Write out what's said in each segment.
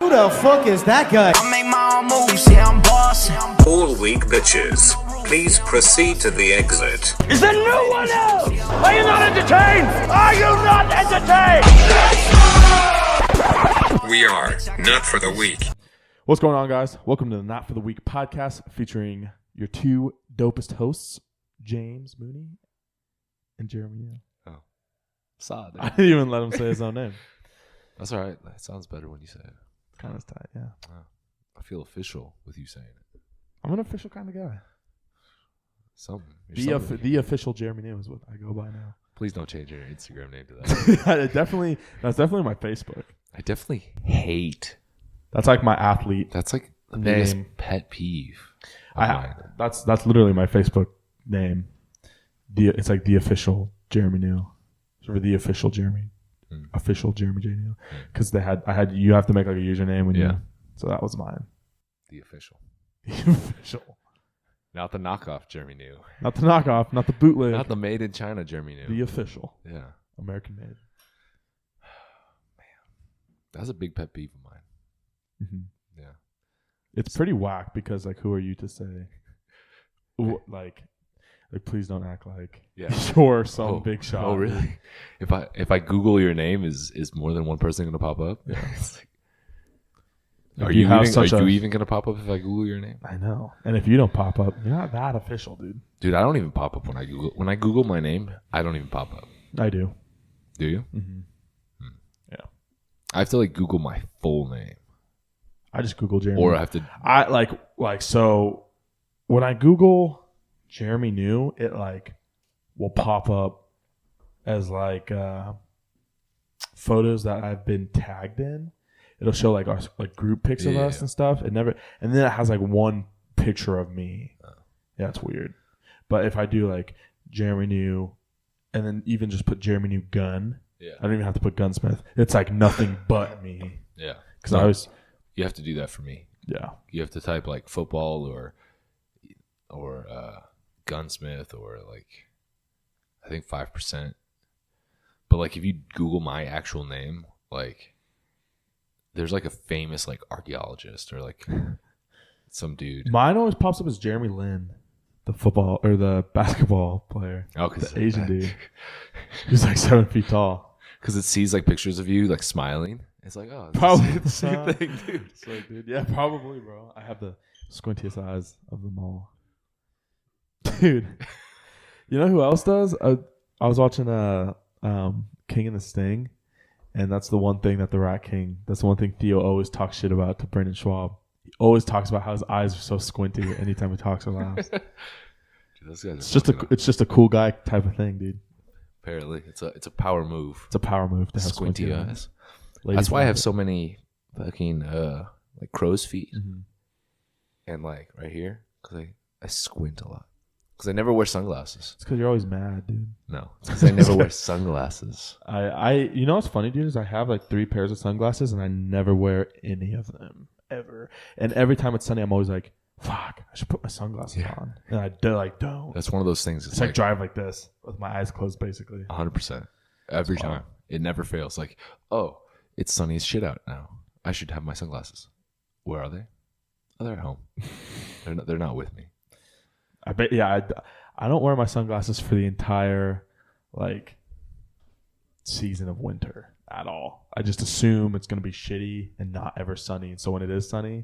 Who the fuck is that guy? I make my own moves, yeah, I'm bossing. All weak bitches, please proceed to the exit. Is there no one else? Are you not entertained? Are you not entertained? We are Not for the Weak. What's going on, guys? Welcome to the Not for the Weak podcast featuring your two dopest hosts, James Mooney and Jeremy. Oh, solid. I didn't even let him say his own name. That's all right. It sounds better when you say it. Kind of tight, yeah. Oh, I feel official with you saying it. I'm an official kind of guy. Something. The official Jeremy New is what I go by now. Please don't change your Instagram name to that. That's definitely my Facebook. I definitely hate. That's like my athlete. That's like the name. biggest pet peeve. That's literally my Facebook name. It's like the official Jeremy New, or the official Jeremy, official Jeremy J New, because you have to make like a username when you. So that was mine. The official. The official. Not the knockoff Jeremy New. Not the knockoff. Not the bootleg. Not the made in China Jeremy New. The official. Yeah. American made. Man, that's a big pet peeve of mine. Mm-hmm. Yeah. It's pretty whack because like, who are you to say? Like, please don't act like you're some big shot. Oh, really? If I Google your name, is more than one person going to pop up? Yeah. Are you even going to pop up if I Google your name? I know. And if you don't pop up, you're not that official, dude. Dude, I don't even pop up when I Google. When I Google my name, I don't even pop up. I do. Do you? Mm-hmm. Yeah. I have to like Google my full name. I just Google Jeremy. Or I have to. So when I Google Jeremy New, it like will pop up as like photos that I've been tagged in. It'll show like our like group pics of us and stuff. And then it has like one picture of me. Yeah, it's weird. But if I do like Jeremy New, and then even just put Jeremy New Gun, I don't even have to put Gunsmith. It's like nothing but me. Yeah, because you have to do that for me. Yeah, you have to type like football or Gunsmith or like I think 5%. But like if you Google my actual name, like. There's like a famous like archaeologist or like some dude. Mine always pops up as Jeremy Lin, the football or the basketball player. Oh, because the Asian dude. He's like 7 feet tall. Because it sees like pictures of you like smiling. It's like, oh, probably the same thing, dude. It's like, dude, yeah, probably, bro. I have the squintiest eyes of them all, dude. You know who else does? I was watching King and the Sting. And that's the one thing that the Rat King, that's the one thing Theo always talks shit about to Brendan Schwab. He always talks about how his eyes are so squinty anytime he talks or laughs. Dude, it's just a cool guy type of thing, dude. Apparently, it's a power move. It's a power move to have squinty eyes. That's why I have so many fucking like crow's feet, and like right here because I squint a lot. Because I never wear sunglasses. It's because you're always mad, dude. No, it's because I never wear sunglasses. You know what's funny, dude, is I have like 3 pairs of sunglasses and I never wear any of them ever. And every time it's sunny, I'm always like, fuck, I should put my sunglasses on. And I don't. That's one of those things. It's like drive like this with my eyes closed, basically. 100%. Every time. It never fails. Like, oh, it's sunny as shit out now. I should have my sunglasses. Where are they? Oh, they're at home. They're not with me. I bet. Yeah, I don't wear my sunglasses for the entire like season of winter at all. I just assume it's gonna be shitty and not ever sunny. So when it is sunny,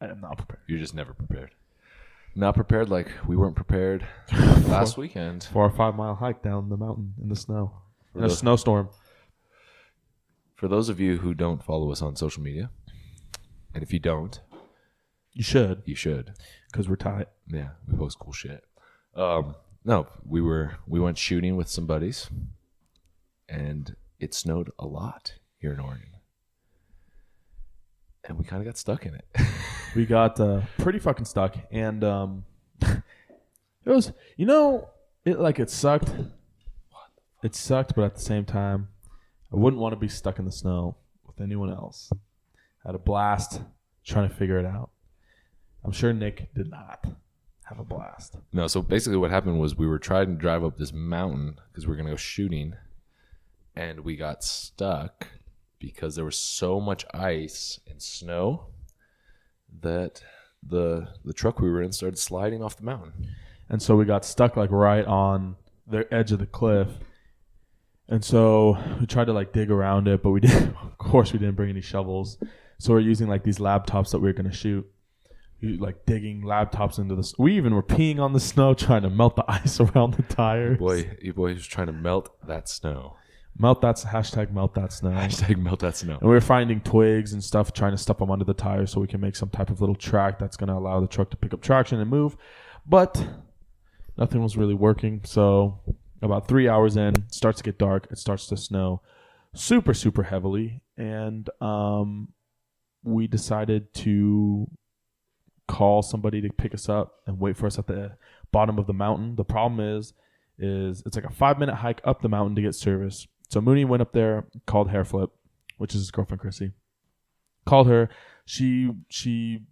I am not prepared. You're just never prepared. Not prepared like we weren't prepared last weekend for our 5-mile hike down the mountain in the snow in a snowstorm. For those of you who don't follow us on social media, and if you don't. You should. Because we're tight. Yeah, we post cool shit. No, we went shooting with some buddies, and it snowed a lot here in Oregon. And we kind of got stuck in it. We got pretty fucking stuck. And it was, it sucked. It sucked, but at the same time, I wouldn't want to be stuck in the snow with anyone else. I had a blast trying to figure it out. I'm sure Nick did not have a blast. No, so basically what happened was we were trying to drive up this mountain because we were going to go shooting, and we got stuck because there was so much ice and snow that the truck we were in started sliding off the mountain. And so we got stuck like right on the edge of the cliff. And so we tried to like dig around it, but we didn't. Of course, we didn't bring any shovels. So we're using like these laptops that we were going to shoot. Like digging laptops into the. We even were peeing on the snow, trying to melt the ice around the tires. Your boy was trying to melt that snow. Melt that hashtag melt that snow. Hashtag melt that snow. And we were finding twigs and stuff, trying to stuff them under the tires so we can make some type of little track that's going to allow the truck to pick up traction and move. But nothing was really working. So about 3 hours in, it starts to get dark. It starts to snow super, super heavily. And we decided to call somebody to pick us up and wait for us at the bottom of the mountain. The problem is it's like a 5-minute hike up the mountain to get service. So Mooney went up there, called Hairflip, which is his girlfriend Chrissy. Called her. She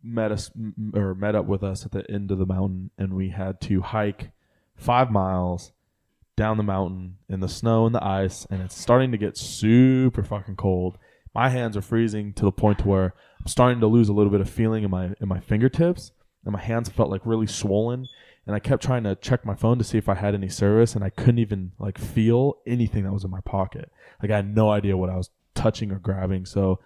met up with us at the end of the mountain, and we had to hike 5 miles down the mountain in the snow and the ice, and it's starting to get super fucking cold. My hands are freezing to the point to where I'm starting to lose a little bit of feeling in my fingertips, and my hands felt like really swollen. And I kept trying to check my phone to see if I had any service, and I couldn't even like feel anything that was in my pocket. Like I had no idea what I was touching or grabbing. So,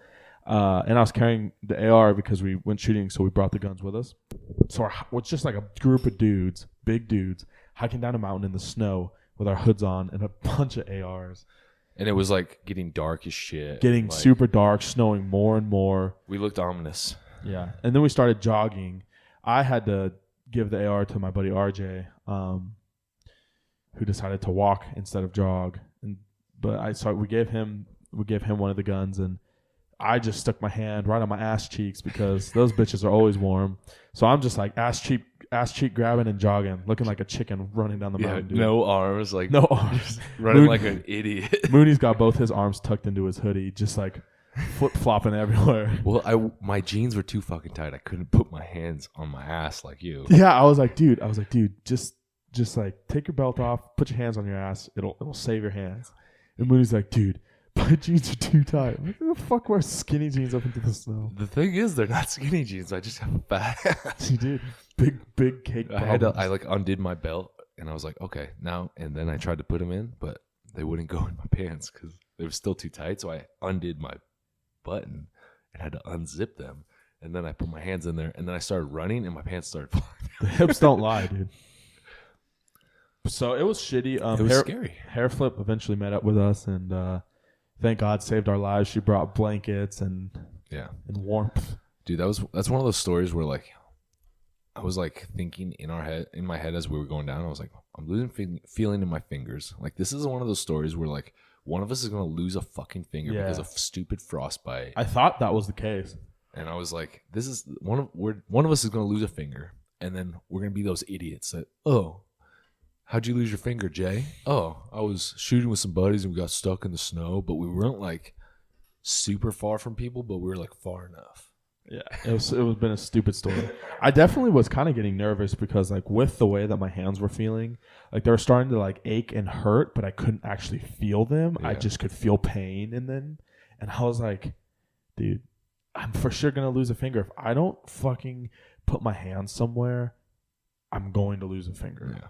and I was carrying the AR because we went shooting, so we brought the guns with us. So it's just like a group of dudes, big dudes, hiking down a mountain in the snow with our hoods on and a bunch of ARs. And it was like getting dark as shit. Getting like, super dark, snowing more and more. We looked ominous. Yeah. And then we started jogging. I had to give the AR to my buddy RJ, who decided to walk instead of jog. But we gave him one of the guns, and I just stuck my hand right on my ass cheeks because those bitches are always warm. So I'm just like ass cheek grabbing and jogging, looking like a chicken running down the mountain. Dude. No arms, like no arms, running like an idiot. Mooney's got both his arms tucked into his hoodie, just like flip flopping everywhere. Well, my jeans were too fucking tight. I couldn't put my hands on my ass like you. Yeah, I was like, dude, just like take your belt off, put your hands on your ass. It'll save your hands. And Mooney's like, dude, my jeans are too tight. I'm like, who the fuck wears skinny jeans up into the snow? The thing is, they're not skinny jeans. I just have a fat ass. You did big cake. I like undid my belt, and I was like, okay, now. And then I tried to put them in, but they wouldn't go in my pants because they were still too tight. So I undid my button and had to unzip them, and then I put my hands in there, and then I started running, and my pants started flying. The hips don't lie, dude. So it was shitty. It was scary. Hairflip eventually met up with us, and thank God saved our lives. She brought blankets and warmth. Dude, that's one of those stories where like I was like thinking in my head as we were going down. I was like, I'm losing feeling in my fingers. Like this is one of those stories where like one of us is gonna lose a fucking finger because of stupid frostbite. I thought that was the case, and I was like, this is one of us is gonna lose a finger, and then we're gonna be those idiots that how'd you lose your finger, Jay? Oh, I was shooting with some buddies and we got stuck in the snow, but we weren't like super far from people, but we were like far enough. Yeah, it was been a stupid story. I definitely was kind of getting nervous because like with the way that my hands were feeling, like they were starting to like ache and hurt, but I couldn't actually feel them. Yeah. I just could feel pain in them, and I was like, dude, I'm for sure gonna lose a finger if I don't fucking put my hands somewhere. I'm going to lose a finger. Yeah.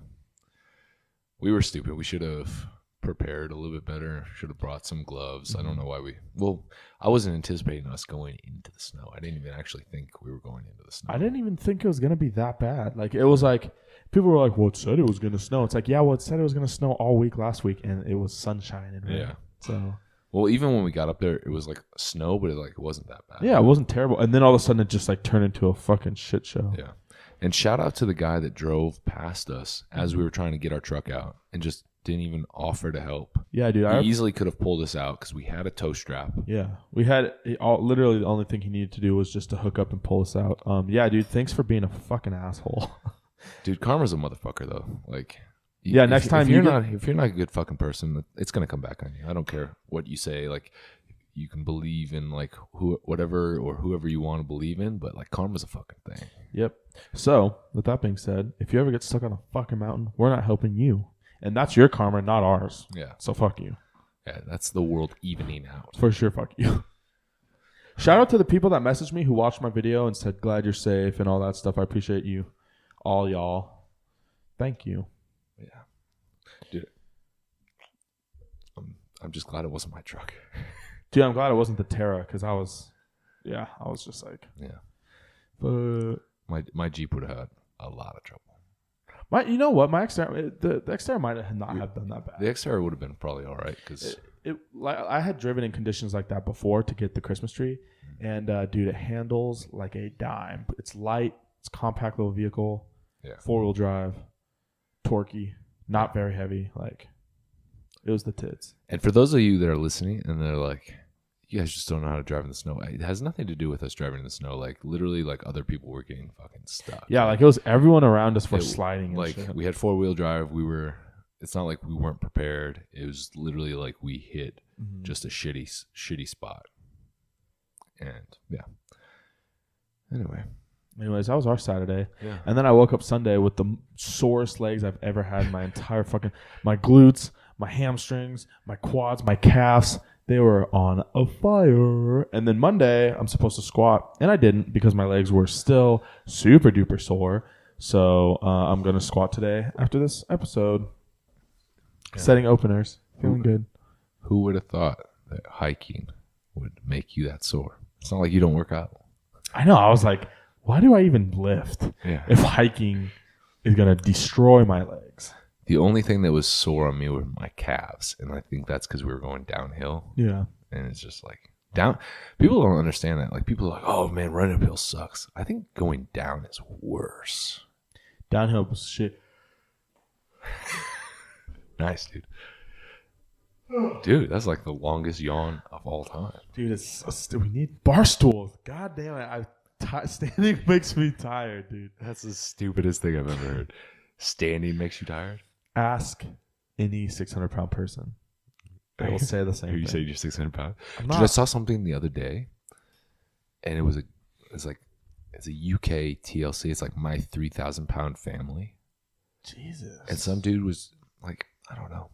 We were stupid. We should have prepared a little bit better. Should have brought some gloves. I don't know why I wasn't anticipating us going into the snow. I didn't even actually think we were going into the snow. I didn't even think it was going to be that bad. Like it was like, people were like, well, it said it was going to snow. It's like, yeah, well, it said it was going to snow all week last week, and it was sunshine and rain. Yeah. So. Well, even when we got up there, it was like snow, but it wasn't that bad. Yeah, it wasn't terrible. And then all of a sudden it just like turned into a fucking shit show. Yeah. And shout out to the guy that drove past us as we were trying to get our truck out and just didn't even offer to help. Yeah, dude. He easily could have pulled us out because we had a tow strap. Yeah. We had literally the only thing he needed to do was just to hook up and pull us out. Yeah, dude. Thanks for being a fucking asshole. Dude, karma's a motherfucker though. Like, yeah, next time if you're not a good fucking person, it's gonna come back on you. I don't care what you say. Like, you can believe in like whatever or whoever you want to believe in, but like karma's a fucking thing. Yep. So with that being said, if you ever get stuck on a fucking mountain, we're not helping you, and that's your karma, not ours. Yeah. So fuck you. Yeah, that's the world evening out. For sure, fuck you. Shout out to the people that messaged me who watched my video and said, glad you're safe and all that stuff. I appreciate you. All y'all. Thank you. Yeah. Dude, I'm just glad it wasn't my truck. Dude, I'm glad it wasn't the Terra because I was just like. Yeah. But my Jeep would have had a lot of trouble. You know what? My Xterra, the Xterra might not have done that bad. The Xterra would have been probably all right because I had driven in conditions like that before to get the Christmas tree, and dude, it handles like a dime. It's light, it's a compact little vehicle, 4-wheel drive, torquey, not very heavy. Like it was the tits. And for those of you that are listening and they're like, you guys just don't know how to drive in the snow. It has nothing to do with us driving in the snow. Like literally, like other people were getting fucking stuck. Yeah, like it was everyone around us were sliding. And like shit. We had 4-wheel drive. It's not like we weren't prepared. It was literally like we hit just a shitty spot. And yeah. Anyways, that was our Saturday. Yeah. And then I woke up Sunday with the sorest legs I've ever had in my entire my glutes, my hamstrings, my quads, my calves. They were on a fire. And then Monday, I'm supposed to squat. And I didn't because my legs were still super duper sore. So I'm going to squat today after this episode. Yeah. Setting openers. Feeling good. Who would have thought that hiking would make you that sore? It's not like you don't work out. I know. I was like, why do I even lift if hiking is going to destroy my legs? The only thing that was sore on me were my calves, and I think that's because we were going downhill. Yeah, and it's just like down. People don't understand that. Like people are like, "Oh man, running uphill sucks." I think going down is worse. Downhill was shit. Nice, dude. Dude, that's like the longest yawn of all time. Dude, we need bar stools. God damn it! Standing makes me tired, dude. That's the stupidest thing I've ever heard. Standing makes you tired? Ask any 600-pound person. They will say the same thing. You say you're 600 pounds? Dude, I saw something the other day, and it's a UK TLC. It's like my 3,000-pound family. Jesus. And some dude was like, I don't know.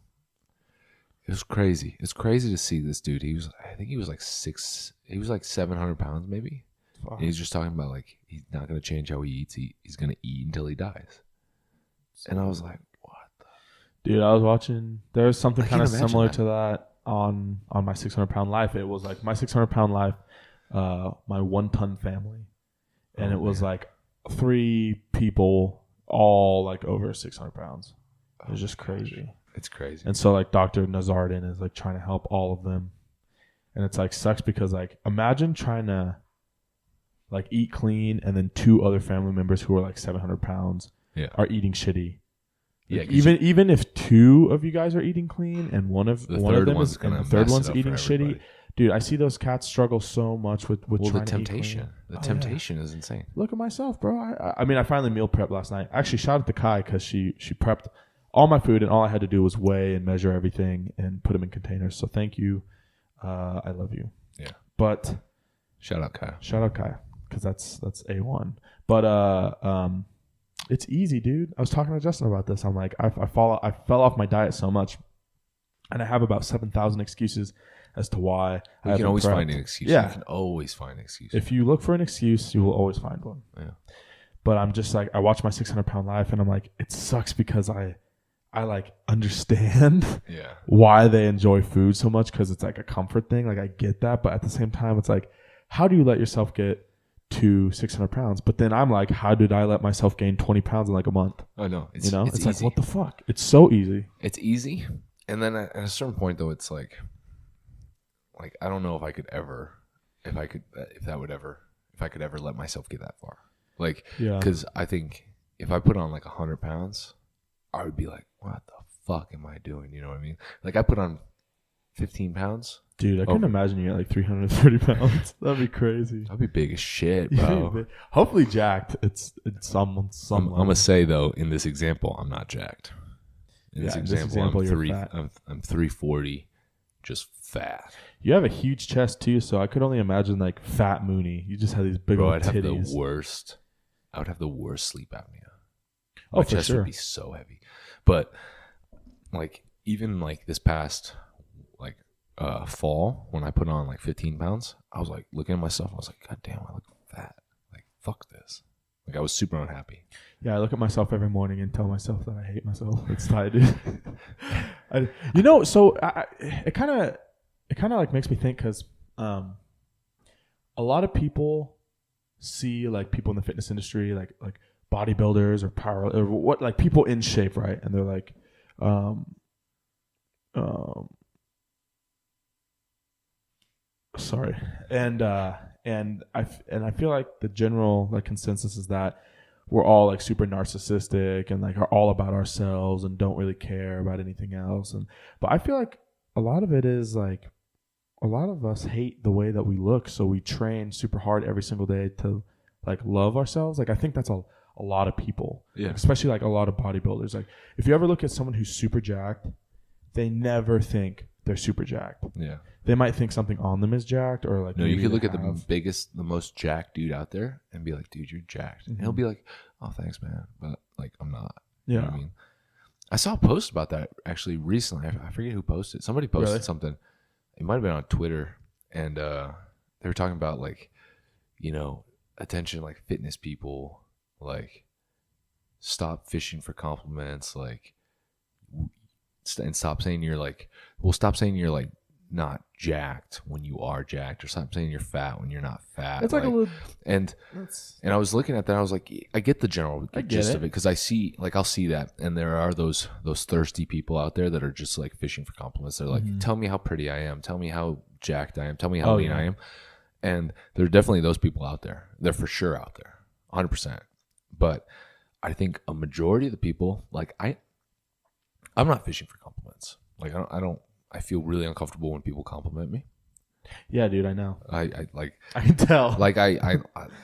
It was crazy. It's crazy to see this dude. I think he was like 700 pounds maybe. And he's just talking about like he's not going to change how he eats. He's going to eat until he dies. And I was like, what the? Dude, I was watching. There was something kind of similar to that on my 600-pound life. It was like my 600-pound life, my 1-ton family. And it was like 3 people all like over 600 pounds. It was just crazy. It's crazy. And so like Dr. Nazardin is like trying to help all of them. And it's like sucks because like imagine trying to like eat clean and then 2 other family members who are like 700 pounds are eating shitty. Yeah, like even if 2 of you guys are eating clean and one of them is and the third one's eating shitty, dude, I see those cats struggle so much with trying the to temptation. eat clean. The temptation is insane. Look at myself, bro. I mean, I finally meal prepped last night. Actually, shout out to Kai because she prepped all my food and all I had to do was weigh and measure everything and put them in containers. So thank you. I love you. Yeah. But shout out Kai because that's A1. But it's easy, dude. I was talking to Justin about this. I'm like, I fell off my diet so much, and I have about 7,000 excuses as to why. You can always find an excuse. Yeah. You can always find an excuse. If you look for an excuse, you will always find one. Yeah. But I'm just like, I watch my 600-pound life, and I'm like, it sucks because I like understand why they enjoy food so much because it's like a comfort thing. Like I get that, but at the same time, it's like, how do you let yourself get to 600 pounds? But then I'm like, how did I let myself gain 20 pounds in like a month? I know. It's like, what the fuck? It's so easy. It's easy. And then at a certain point though, it's like I don't know if I could ever let myself get that far. Like, because I think if I put on like 100 pounds, I would be like, what the fuck am I doing? You know what I mean? Like I put on 15 pounds. Dude, I couldn't imagine you at like 330 pounds. That'd be crazy. I'd be big as shit, bro. Hopefully jacked. It's some I'm gonna say though, in this example, I'm not jacked. In this example, I'm 340, just fat. You have a huge chest too, so I could only imagine like fat Mooney. You just have these big old titties. I would have the worst sleep apnea. My chest would be so heavy. But like even like this past like fall when I put on like 15 pounds. I was like looking at myself. I was like, God damn, I look fat. Like, fuck this. Like, I was super unhappy. Yeah, I look at myself every morning and tell myself that I hate myself. It's tight, dude. You know, so it kind of like makes me think because a lot of people see like people in the fitness industry, like bodybuilders or power or what, like people in shape, right? And they're like, sorry, and I feel like the general like consensus is that we're all like super narcissistic and like are all about ourselves and don't really care about anything else. But I feel like a lot of it is like a lot of us hate the way that we look, so we train super hard every single day to like love ourselves. Like I think that's a lot of people, yeah, like, especially like a lot of bodybuilders. Like if you ever look at someone who's super jacked, they never think they're super jacked. Yeah. They might think something on them is jacked, or like no, you could look at the most jacked dude out there and be like, dude, you're jacked. Mm-hmm. And he'll be like, oh, thanks, man. But like, I'm not. Yeah. You know what I mean? I saw a post about that actually recently. I forget who posted. Somebody posted something. It might have been on Twitter. And they were talking about like, you know, attention, like fitness people, like stop fishing for compliments, like, and stop saying you're like, stop saying you're like not jacked when you are jacked, or stop saying you're fat when you're not fat. It's like a little, and I was looking at that, I was like, I get the general gist of it, because I see, like, I'll see that, and there are those thirsty people out there that are just like fishing for compliments. They're like, tell me how pretty I am, tell me how jacked I am, tell me how lean I am. And there are definitely those people out there. They're for sure out there, 100%. But I think a majority of the people, like I'm not fishing for compliments. Like I feel really uncomfortable when people compliment me. Yeah, dude, I know. I can tell. Like I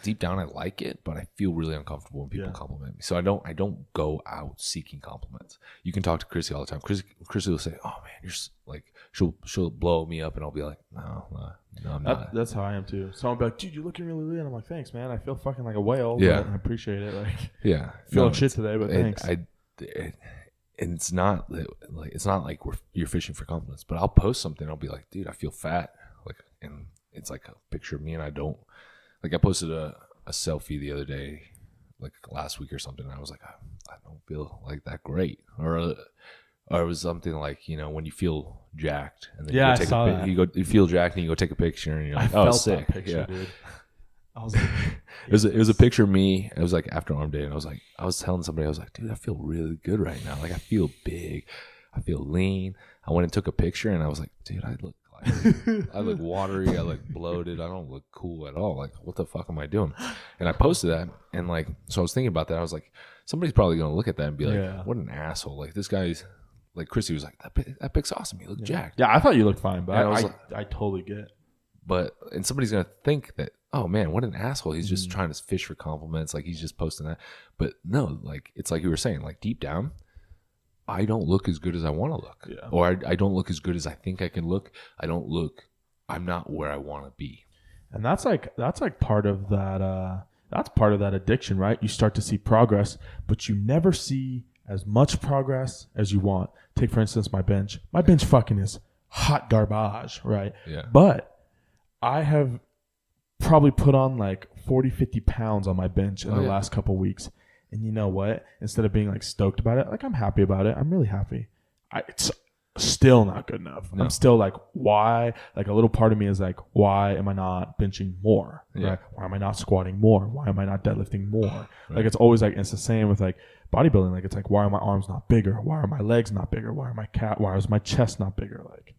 deep down I like it, but I feel really uncomfortable when people compliment me. So I don't go out seeking compliments. You can talk to Chrissy all the time. Chrissy will say, "Oh man, you're like," she'll blow me up, and I'll be like, "No, I'm not." That's how I am too. Someone will be like, "Dude, you're looking really lean." I'm like, "Thanks, man. I feel fucking like a whale." Yeah, but I appreciate it. Like, yeah, feeling shit today, but thanks. And it's not like you're fishing for compliments, but I'll post something. I'll be like, "Dude, I feel fat." Like, and it's like a picture of me, and I don't, like, I posted a selfie the other day, like last week or something, and I was like, I don't feel like that great, or it was something like, you know, when you feel jacked, and then I saw that. you feel jacked, and you go take a picture, and you're like, I oh, felt sick, that picture, dude. I was like, it was a picture of me. It was like after arm day, and I was telling somebody, I was like, dude, I feel really good right now. Like, I feel big, I feel lean. I went and took a picture, and I was like, dude, I look watery, I look bloated, I don't look cool at all. Like, what the fuck am I doing? And I posted that, and like, so I was thinking about that. I was like, somebody's probably gonna look at that and be like, what an asshole. Like, this guy's, like, Chrissy was like, that pic's awesome, you look jacked. Yeah, I thought you looked fine, but I totally get it. And somebody's gonna think that, oh man, what an asshole, he's just trying to fish for compliments, like he's just posting that. But no, like, it's like you were saying, like, deep down, I don't look as good as I want to look. Yeah. Or I don't look as good as I think I can look. I'm not where I want to be. And that's like part of that, that's part of that addiction, right? You start to see progress, but you never see as much progress as you want. Take, for instance, my bench. My bench fucking is hot garbage, right? Yeah. But I have probably put on like 40, 50 pounds on my bench in the last couple weeks. And you know what? Instead of being like stoked about it, like, I'm happy about it. I'm really happy. It's still not good enough. No. I'm still like, why? Like, a little part of me is like, why am I not benching more? Yeah. Right? Why am I not squatting more? Why am I not deadlifting more? Right. Like, it's always like, it's the same with like bodybuilding. Like, it's like, why are my arms not bigger? Why are my legs not bigger? Why is my chest not bigger? Like,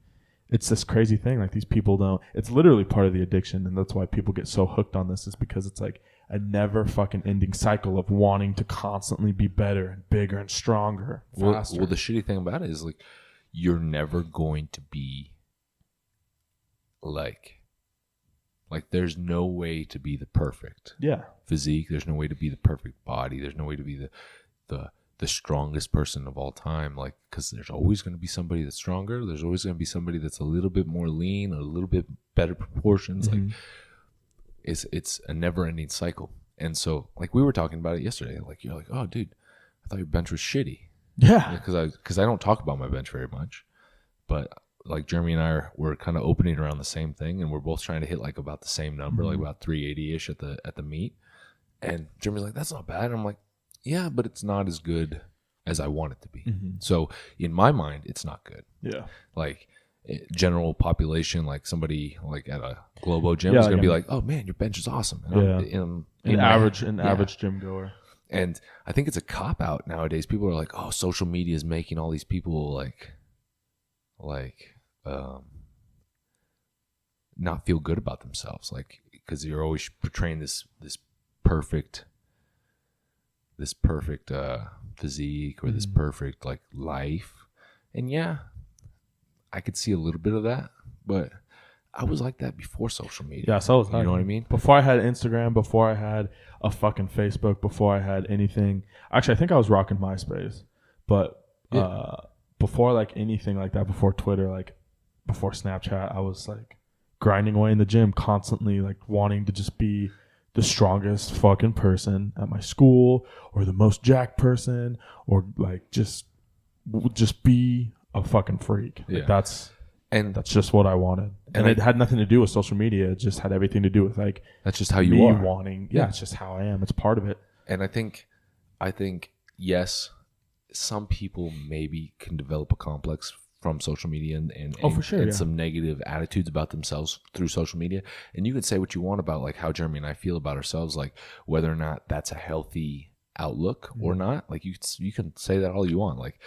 it's this crazy thing. Like, these people don't, it's literally part of the addiction. And that's why people get so hooked on this, is because it's like a never fucking ending cycle of wanting to constantly be better and bigger and stronger, faster. Well, the shitty thing about it is, like, you're never going to be like there's no way to be the perfect physique. There's no way to be the perfect body. There's no way to be the strongest person of all time. Like, because there's always going to be somebody that's stronger. There's always going to be somebody that's a little bit more lean, a little bit better proportions. Like, it's a never-ending cycle. And so, like, we were talking about it yesterday. Like, you're like, oh, dude, I thought your bench was shitty. Yeah. Because I don't talk about my bench very much. But like Jeremy and I we're kind of opening around the same thing, and we're both trying to hit like about the same number, like about 380-ish at the meet. And Jeremy's like, that's not bad. And I'm like, yeah, but it's not as good as I want it to be. So in my mind, it's not good. Yeah. Like general population, like somebody like at a Globo gym is going to be like, oh man, your bench is awesome. And An average gym goer. And I think it's a cop out nowadays. People are like, oh, social media is making all these people like not feel good about themselves, like because you're always portraying this perfect physique or this perfect like life. And yeah, I could see a little bit of that, but I was like that before social media. Yeah, so was I. You know what I mean? Before I had Instagram, before I had a fucking Facebook, before I had anything. Actually, I think I was rocking MySpace, but before like anything like that, before Twitter, like before Snapchat, I was like grinding away in the gym, constantly like wanting to just be the strongest fucking person at my school, or the most jacked person, or like just be a fucking freak. Like, that's just what I wanted. And it had nothing to do with social media. It just had everything to do with like that's just how you are. Wanting. Yeah, it's just how I am. It's part of it. And I think yes, some people maybe can develop a complex from social media and for sure, and some negative attitudes about themselves through social media. And you can say what you want about like how Jeremy and I feel about ourselves, like whether or not that's a healthy outlook or not. Like you can say that all you want. Like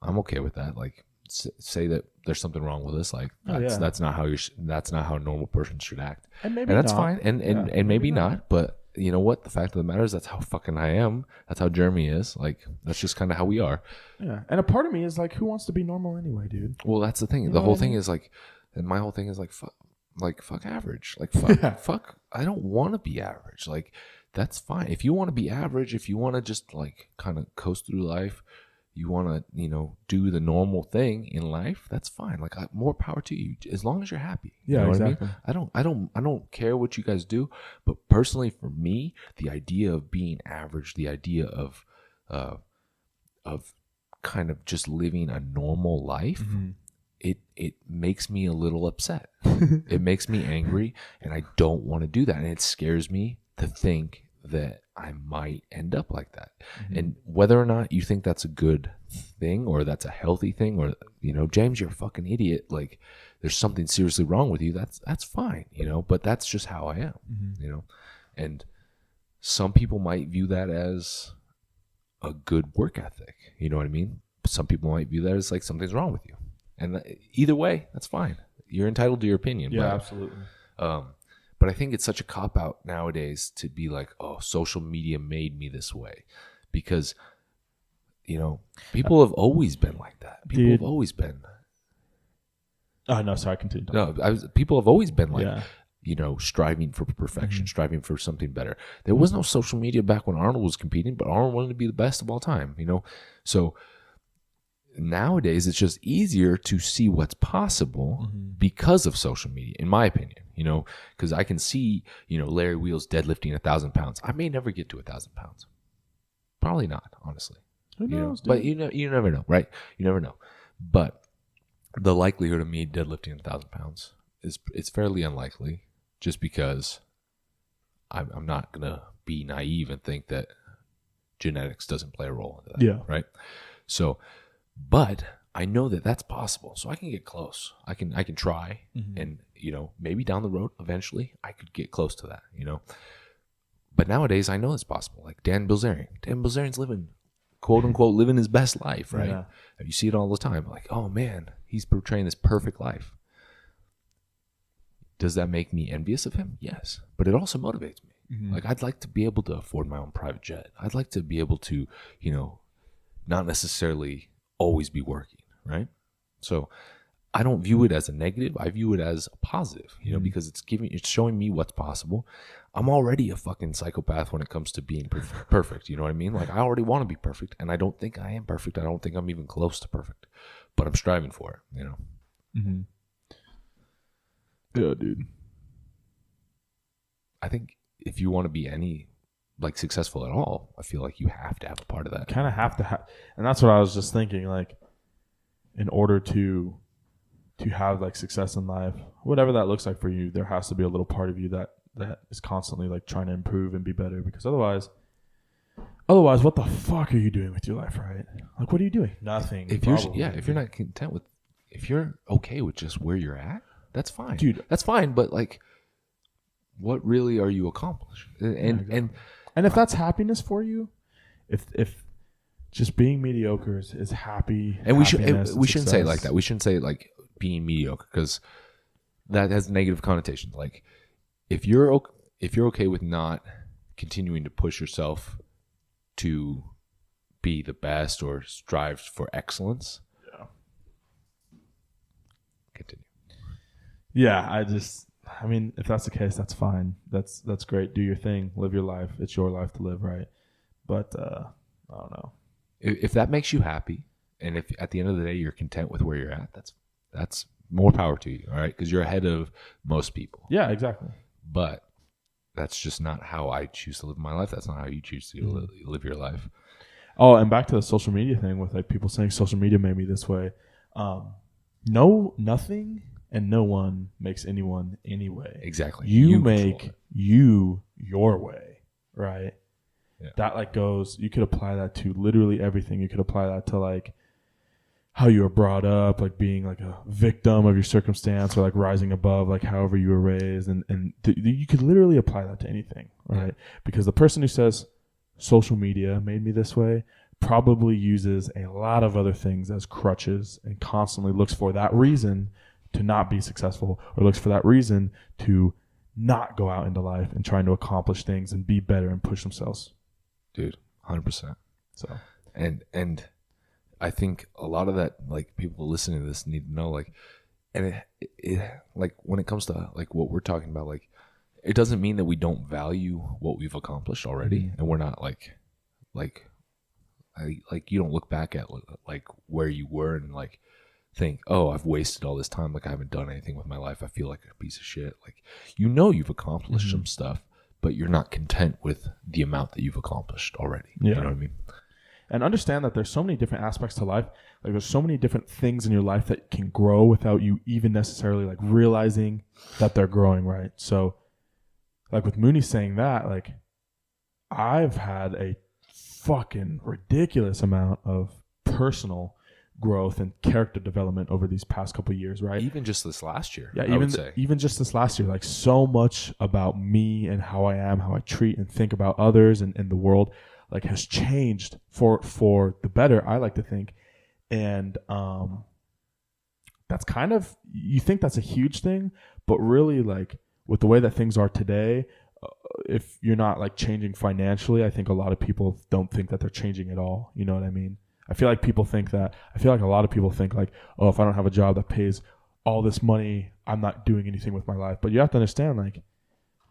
I'm okay with that. Like say that there's something wrong with us. Like that's not how that's not how a normal person should act. And that's not. Fine. And maybe not. But you know what? The fact of the matter is that's how fucking I am. That's how Jeremy is. Like that's just kind of how we are. Yeah. And a part of me is like, who wants to be normal anyway, dude? Well, that's the thing. You the know whole what I thing mean? is like, and my whole thing is like, fuck average. Like fuck. I don't want to be average. Like that's fine. If you want to be average, if you want to just like kind of coast through life, you want to, do the normal thing in life, that's fine. Like more power to you, as long as you're happy. Yeah, you know exactly. What I mean? I don't care what you guys do, but personally for me, the idea of being average, the idea of kind of just living a normal life, it makes me a little upset. It makes me angry, and I don't want to do that. And it scares me to think that I might end up like that. And whether or not you think that's a good thing or that's a healthy thing, or James, you're a fucking idiot, like there's something seriously wrong with you, that's fine, but that's just how I am. And some people might view that as a good work ethic, you know what I mean? Some people might view that as like something's wrong with you, and either way, that's fine. You're entitled to your opinion. Yeah, absolutely. But I think it's such a cop-out nowadays to be like, oh, social media made me this way. Because, people have always been like that. People have always been. Oh, no, sorry, continue. People have always been like, striving for perfection, striving for something better. There was no social media back when Arnold was competing, but Arnold wanted to be the best of all time, So nowadays it's just easier to see what's possible because of social media, in my opinion, because I can see, Larry Wheels deadlifting 1,000 pounds. I may never get to 1,000 pounds. Probably not, honestly. Who knows, but you never know, right? You never know. But the likelihood of me deadlifting 1,000 pounds it's fairly unlikely, just because I'm not gonna be naive and think that genetics doesn't play a role into that. Yeah. Right. So, but I know that that's possible, so I can get close. I can try, and maybe down the road, eventually, I could get close to that. But nowadays, I know it's possible. Like Dan Bilzerian. Dan Bilzerian's living, quote unquote, living his best life, right? Yeah. You see it all the time. Like, oh man, he's portraying this perfect life. Does that make me envious of him? Yes, but it also motivates me. Like, I'd like to be able to afford my own private jet. I'd like to be able to, not necessarily always be working, right? So I don't view it as a negative. I view it as a positive, because it's showing me what's possible. I'm already a fucking psychopath when it comes to being perfect. You know what I mean? Like, I already want to be perfect, and I don't think I am perfect. I don't think I'm even close to perfect, but I'm striving for it, Yeah, dude. I think if you want to be any like successful at all, I feel like you have to have a part of that. Kind of have to have, and that's what I was just thinking. Like, in order to to have like success in life, whatever that looks like for you, there has to be a little part of you that is constantly like trying to improve and be better, because otherwise what the fuck are you doing with your life, right? Like, what are you doing? Nothing. If you're not content with, if you're okay with just where you're at, that's fine, dude. That's fine. But like, what really are you accomplishing? And if that's happiness for you, if just being mediocre is happy, and we shouldn't say it like that. We shouldn't say like being mediocre, because that has negative connotations. Like, if you're okay with not continuing to push yourself to be the best or strive for excellence, continue. Yeah, I mean, if that's the case, that's fine. That's great. Do your thing. Live your life. It's your life to live, right? But I don't know. If that makes you happy, and if at the end of the day you're content with where you're at, that's more power to you, all right? Because you're ahead of most people. Yeah, exactly. But that's just not how I choose to live my life. That's not how you choose to live your life. Oh, and back to the social media thing with like people saying social media made me this way. Nothing and no one makes anyone anyway. Exactly. You make you your way, right? Yeah. That like goes, you could apply that to literally everything. You could apply that to like how you were brought up, like being like a victim of your circumstance, or like rising above, like however you were raised. And you could literally apply that to anything, right? Yeah. Because the person who says social media made me this way probably uses a lot of other things as crutches and constantly looks for that reason to not be successful, or looks for that reason to not go out into life and trying to accomplish things and be better and push themselves. Dude, 100%. So, and I think a lot of that, like, people listening to this need to know, like, and it like when it comes to like what we're talking about, like, it doesn't mean that we don't value what we've accomplished already, and we're not like you don't look back at like where you were and like think, oh, I've wasted all this time, like I haven't done anything with my life, I feel like a piece of shit. Like, you've accomplished some stuff, but you're not content with the amount that you've accomplished already. Yeah. You know what I mean? And understand that there's so many different aspects to life. Like, there's so many different things in your life that can grow without you even necessarily like realizing that they're growing, right? So like with Mooney saying that, like, I've had a fucking ridiculous amount of personal growth and character development over these past couple of years, right? Even just this last year. Yeah, even just this last year, like, so much about me and how I am, how I treat and think about others and the world, like, has changed for the better, I like to think. And that's kind of, you think that's a huge thing, but really, like, with the way that things are today, if you're not like changing financially, I think a lot of people don't think that they're changing at all. You know what I mean? I feel like a lot of people think like, oh, if I don't have a job that pays all this money, I'm not doing anything with my life. But you have to understand, like,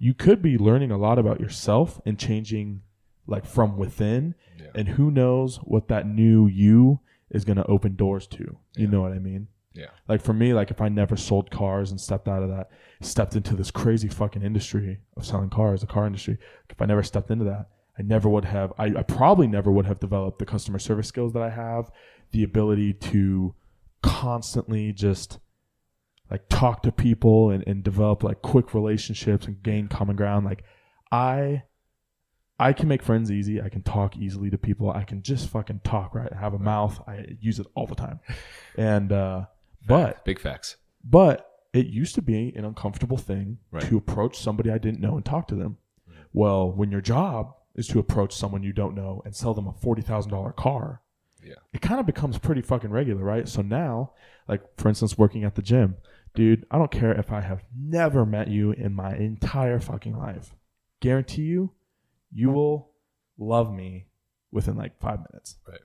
you could be learning a lot about yourself and changing like from within. Yeah. And who knows what that new you is going to open doors to. You know what I mean? Yeah. Like, for me, like, if I never sold cars and stepped into this crazy fucking industry of selling cars, the car industry, if I never stepped into that, I probably never would have developed the customer service skills that I have, the ability to constantly just like talk to people and develop like quick relationships and gain common ground. Like, I can make friends easy. I can talk easily to people. I can just fucking talk, right? I have a mouth. I use it all the time. And, big facts. But it used to be an uncomfortable thing right. to approach somebody I didn't know and talk to them. Right. Well, when your job is to approach someone you don't know and sell them a $40,000 car, it kind of becomes pretty fucking regular, right? So now, like, for instance, working at the gym, dude, I don't care if I have never met you in my entire fucking life. Guarantee you will love me within like 5 minutes. Right.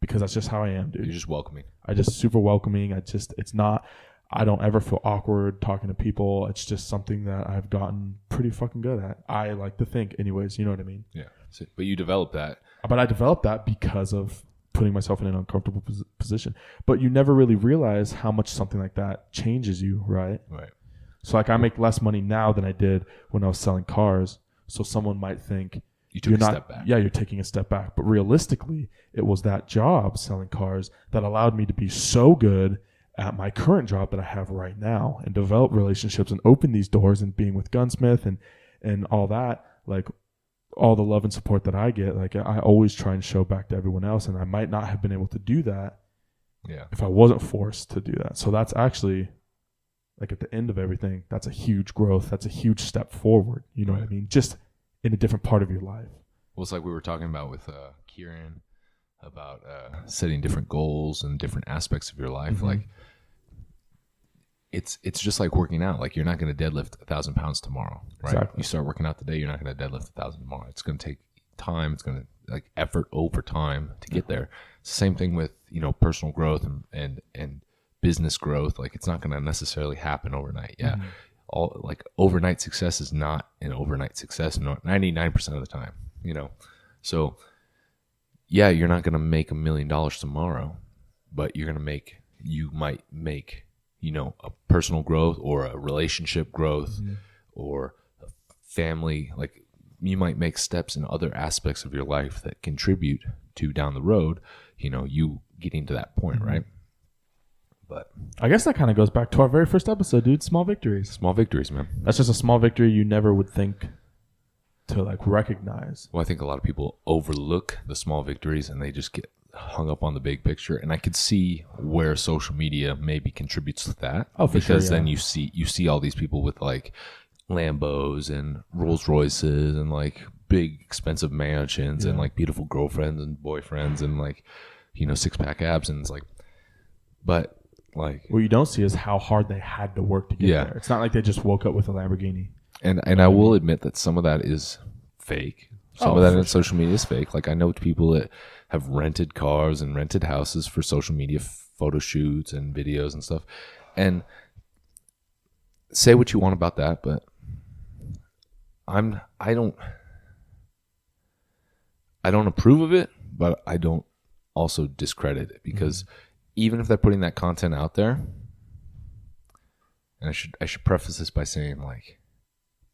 Because that's just how I am, dude. You're just welcoming. I just super welcoming. I don't ever feel awkward talking to people. It's just something that I've gotten pretty fucking good at. I like to think anyways, you know what I mean? Yeah. But you developed that. But I developed that because of putting myself in an uncomfortable position. But you never really realize how much something like that changes you, right? Right. So like, I make less money now than I did when I was selling cars. So someone might think, you took a step back. Yeah, you're taking a step back. But realistically, it was that job selling cars that allowed me to be so good at my current job that I have right now and develop relationships and open these doors and being with Gunsmith and all that, like all the love and support that I get, like I always try and show back to everyone else. And I might not have been able to do that if I wasn't forced to do that. So that's actually like at the end of everything, that's a huge growth. That's a huge step forward. You know what I mean? Just in a different part of your life. Well, it's like we were talking about with Kieran about setting different goals and different aspects of your life. Mm-hmm. Like it's just like working out. Like you're not going to deadlift 1,000 pounds tomorrow, right? Exactly. You start working out today, you're not going to deadlift 1,000 tomorrow. It's going to take time. It's going to like effort over time to get there. It's the same thing with, you know, personal growth and business growth. Like it's not going to necessarily happen overnight. Yeah. Mm-hmm. All like overnight success is not an overnight success 99% of the time, you know? So yeah, you're not going to make $1 million tomorrow, but you might make, you know, a personal growth or a relationship growth or a family. Like you might make steps in other aspects of your life that contribute to down the road, you know, you getting to that point, right? But I guess that kind of goes back to our very first episode, dude. Small victories. Small victories, man. That's just a small victory you never would think to like recognize. Well, I think a lot of people overlook the small victories and they just get hung up on the big picture. And I could see where social media maybe contributes to that. Oh, for sure. Because then you see all these people with like Lambos and Rolls Royces and like big expensive mansions and like beautiful girlfriends and boyfriends and like, you know, 6-pack abs. And it's like, but like what you don't see is how hard they had to work to get there. It's not like they just woke up with a Lamborghini. And I will admit that some of that is fake. Some of that in social media is fake. Like I know people that have rented cars and rented houses for social media photo shoots and videos and stuff. And say what you want about that, but I don't approve of it, but I don't also discredit it because even if they're putting that content out there, and I should preface this by saying like,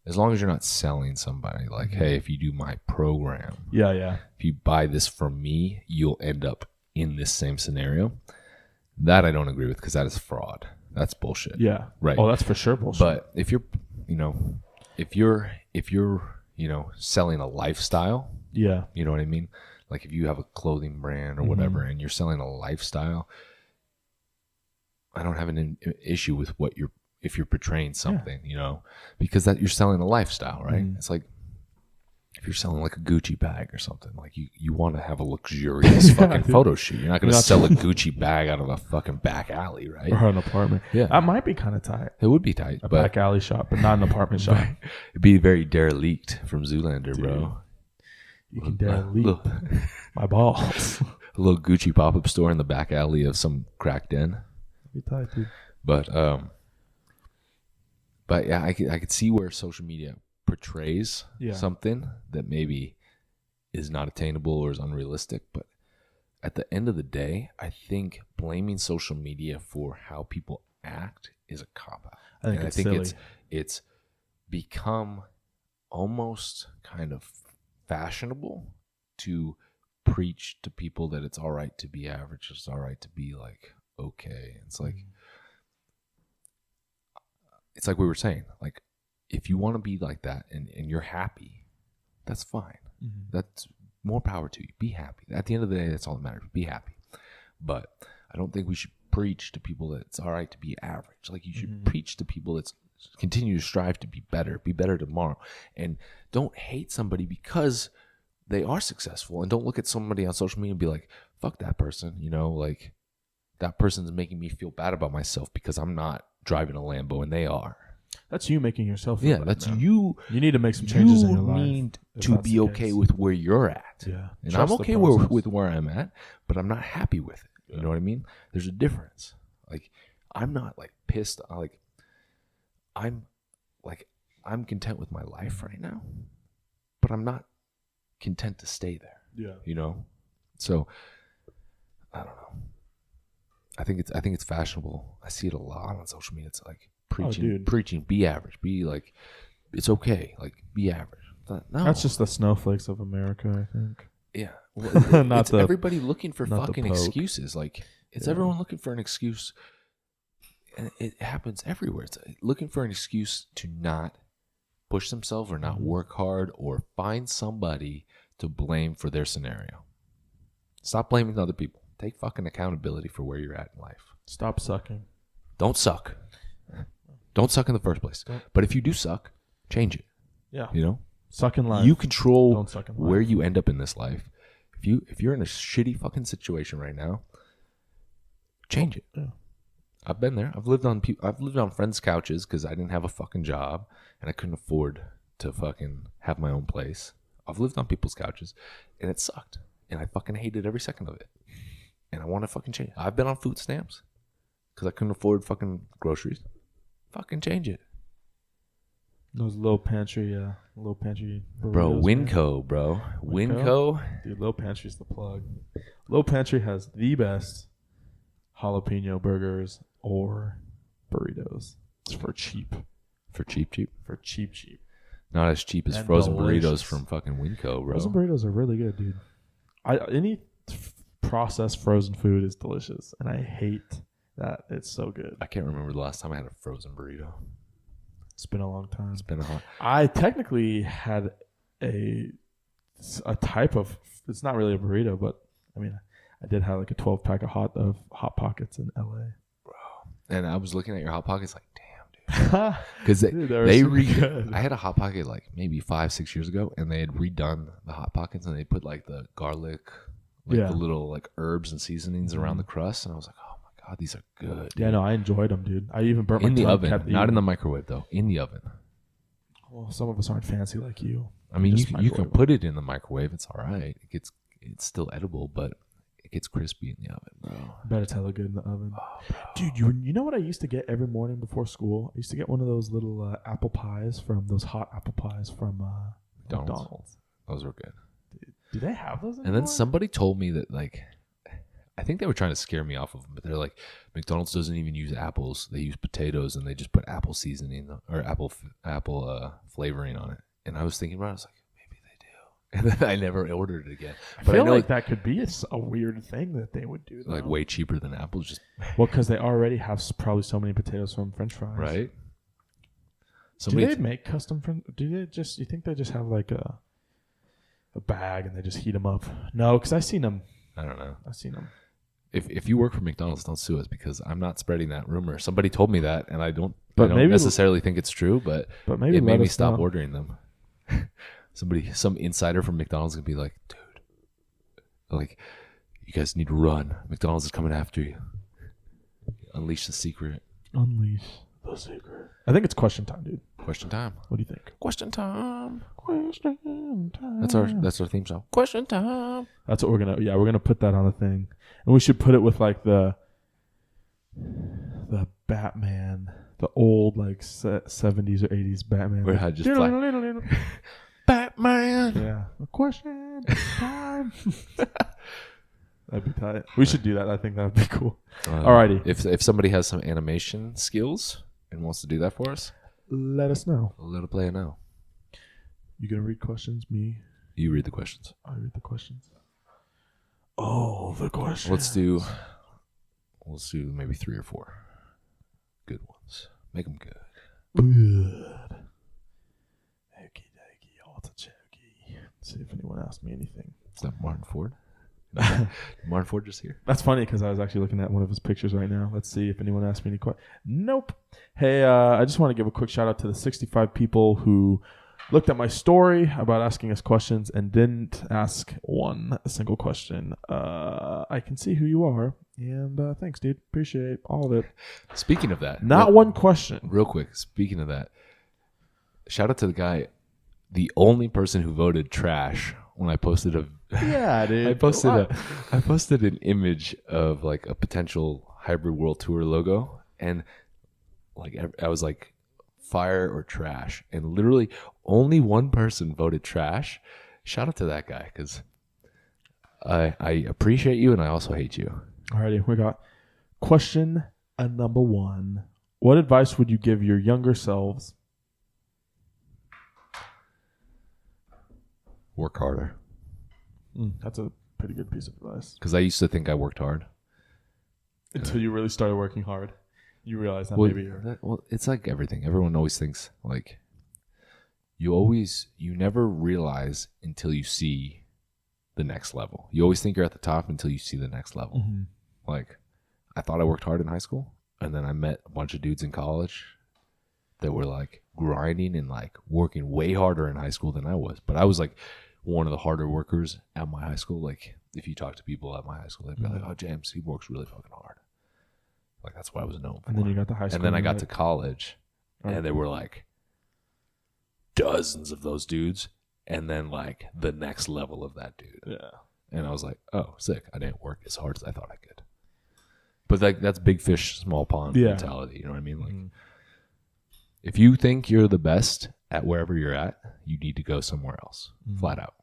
as long as you're not selling somebody, like, hey, if you do my program, if you buy this from me, you'll end up in this same scenario. That I don't agree with because that is fraud. That's bullshit. Yeah. Right. Oh, that's for sure bullshit. But if you're, you know, if you're, you know, selling a lifestyle, you know what I mean? Like if you have a clothing brand or whatever and you're selling a lifestyle, I don't have an issue with what if you're portraying something, you know, because that you're selling a lifestyle, right? It's like if you're selling like a Gucci bag or something, like you want to have a luxurious fucking photo shoot. You're not going to sell a Gucci bag out of a fucking back alley, right? Or an apartment. Yeah. That might be kind of tight. It would be tight. A back alley shop, but not an apartment shop. It'd be very derelict from Zoolander, bro. You can derelict my balls. A little Gucci pop-up store in the back alley of some crack den. Be tight, dude. But yeah, I could see where social media portrays something that maybe is not attainable or is unrealistic. But at the end of the day, I think blaming social media for how people act is a cop-out. I think it's become almost kind of fashionable to preach to people that it's all right to be average. It's all right to be like, okay. It's like, it's like we were saying, like, if you want to be like that and you're happy, that's fine. That's more power to you. Be happy. At the end of the day, that's all that matters. Be happy. But I don't think we should preach to people that it's all right to be average. Like you should preach to people that continue to strive to be better tomorrow. And don't hate somebody because they are successful. And don't look at somebody on social media and be like, fuck that person. You know, like that person's making me feel bad about myself because I'm not driving a Lambo and they are. That's you making yourself feel bad, that's man. you. You need to make some changes in your life. You need to be okay with where you're at. Yeah. And Trust I'm the okay process. with where I'm at, but I'm not happy with it. You know what I mean? There's a difference. Like, I'm not like pissed. I'm content with my life right now, but I'm not content to stay there. Yeah. You know? So I don't know. I think it's fashionable. I see it a lot on social media. It's like preaching, be average, be like, it's okay, like be average. No, That's just the snowflakes of America, I think. Yeah, well, Not it's the- everybody looking for not the fucking poke. excuses. Like it's everyone looking for an excuse and it happens everywhere. It's looking for an excuse to not push themselves or not work hard or find somebody to blame for their scenario. Stop blaming other people. Take fucking accountability for where you're at in life. Stop sucking. Don't suck. Don't suck in the first place. But if you do suck, change it. Yeah. You know? Suck in life. You control Don't suck in life. where you end up in this life. If you're in a shitty fucking situation right now, change it. Yeah. I've been there. I've lived on friends' couches because I didn't have a fucking job and I couldn't afford to fucking have my own place. I've lived on people's couches and it sucked. And I fucking hated every second of it. And I want to fucking change it. I've been on food stamps because I couldn't afford fucking groceries. Fucking change it. Those low pantry Bro, burritos, Winco, bro. Winco. Dude, low pantry's the plug. Low pantry has the best jalapeno burgers or burritos. It's for cheap. For cheap. For cheap. Not as cheap as And frozen delicious. burritos from fucking Winco, bro. Frozen burritos are really good, dude. Any processed frozen food is delicious, and I hate that it's so good. I can't remember the last time I had a frozen burrito. It's been a long time. It's been a hot. I technically had a type of. It's not really a burrito, but I mean, I did have like a 12-pack of hot pockets in LA. And I was looking at your hot pockets like, damn, dude. Because Dude, they good. I had a hot pocket like maybe 5-6 years ago, and they had redone the hot pockets, and they put like the garlic, like Yeah. the little like herbs and seasonings around the crust, and I was like, oh my god, these are good. Yeah, no, I enjoyed them, dude. I even burnt my In the tongue, oven, kept not in eating. the microwave though. In the oven. Well, some of us aren't fancy like you. I mean, Just you can microwave put it in the microwave. It's all right. It's still edible, but it gets crispy in the oven, bro. I bet it's hella good in the oven. Oh, Dude, you know what I used to get every morning before school? I used to get one of those little apple pies from those hot apple pies from McDonald's. Those were good. Do they have those anymore? And then somebody told me that, like, I think they were trying to scare me off of them, but they're like, McDonald's doesn't even use apples; they use potatoes, and they just put apple seasoning or apple flavoring on it. And I was thinking about it, I was like, maybe they do. And then I never ordered it again. I But feel I know like that could be a weird thing that they would do. like though. way cheaper than apples, just Well, because they already have probably so many potatoes from French fries, right. Do they make custom? Do they just? You think they just have like a bag and they just heat them up? No, because I've seen them. I don't know. I've seen them. If you work for McDonald's, don't sue us because I'm not spreading that rumor. Somebody told me that, and I don't maybe- necessarily think it's true, but maybe it made let me us stop know. ordering them. Some insider from McDonald's gonna be like, dude, like, you guys need to run. McDonald's is coming after you. Unleash the secret. Unleash the secret. I think it's question time, dude. Question time. What do you think? Question time. Question time. That's our theme song. Question time. That's what we're gonna put that on the thing, and we should put it with like the Batman, the old like 70s or 80s Batman. Where I just like, Batman. Yeah. Question time. That'd be tight. We should do that. I think that would be cool. Alrighty. If somebody has some animation skills and wants to do that for us, Let us know. let a player know. You gonna read questions? Me? You read the questions. I read the questions. Oh, the questions. Let's do maybe 3 or 4 good ones. Make them good. Good. Okie dokie. Artichoke. See if anyone asked me anything. Is that Martin Ford? Martin Ford just here. That's funny because I was actually looking at one of his pictures right now. Let's see if anyone asked me any questions. Nope. Hey, I just want to give a quick shout out to the 65 people who looked at my story about asking us questions and didn't ask one single question. I can see who you are, and thanks, dude. Appreciate all of it. Speaking of that, Not one question. real quick. Speaking of that, shout out to the guy, the only person who voted trash when I posted a. Yeah, dude. I posted an image of like a potential Hybrid World Tour logo, and like I was like, fire or trash, and literally only one person voted trash. Shout out to that guy because I appreciate you and I also hate you. Alrighty, we got question number 1. What advice would you give your younger selves? Work harder, That's a pretty good piece of advice. because I used to think I worked hard. Until you really started working hard. you realize that Well, maybe you're... it's like everything. Everyone always thinks like you never realize until you see the next level. You always think you're at the top until you see the next level. Mm-hmm. Like, I thought I worked hard in high school, and then I met a bunch of dudes in college that were like grinding and like working way harder in high school than I was. But I was like one of the harder workers at my high school. Like, if you talk to people at my high school, they'd be like, "Oh, James, he works really fucking hard." Like, that's what I was known for. And then you got to high school. And then I got to college, and there were like dozens of those dudes, and then like the next level of that dude. Yeah. And I was like, "Oh, sick! I didn't work as hard as I thought I could." But like, that's big fish, small pond mentality. You know what I mean? Like, if you think you're the best at wherever you're at, you need to go somewhere else, flat out.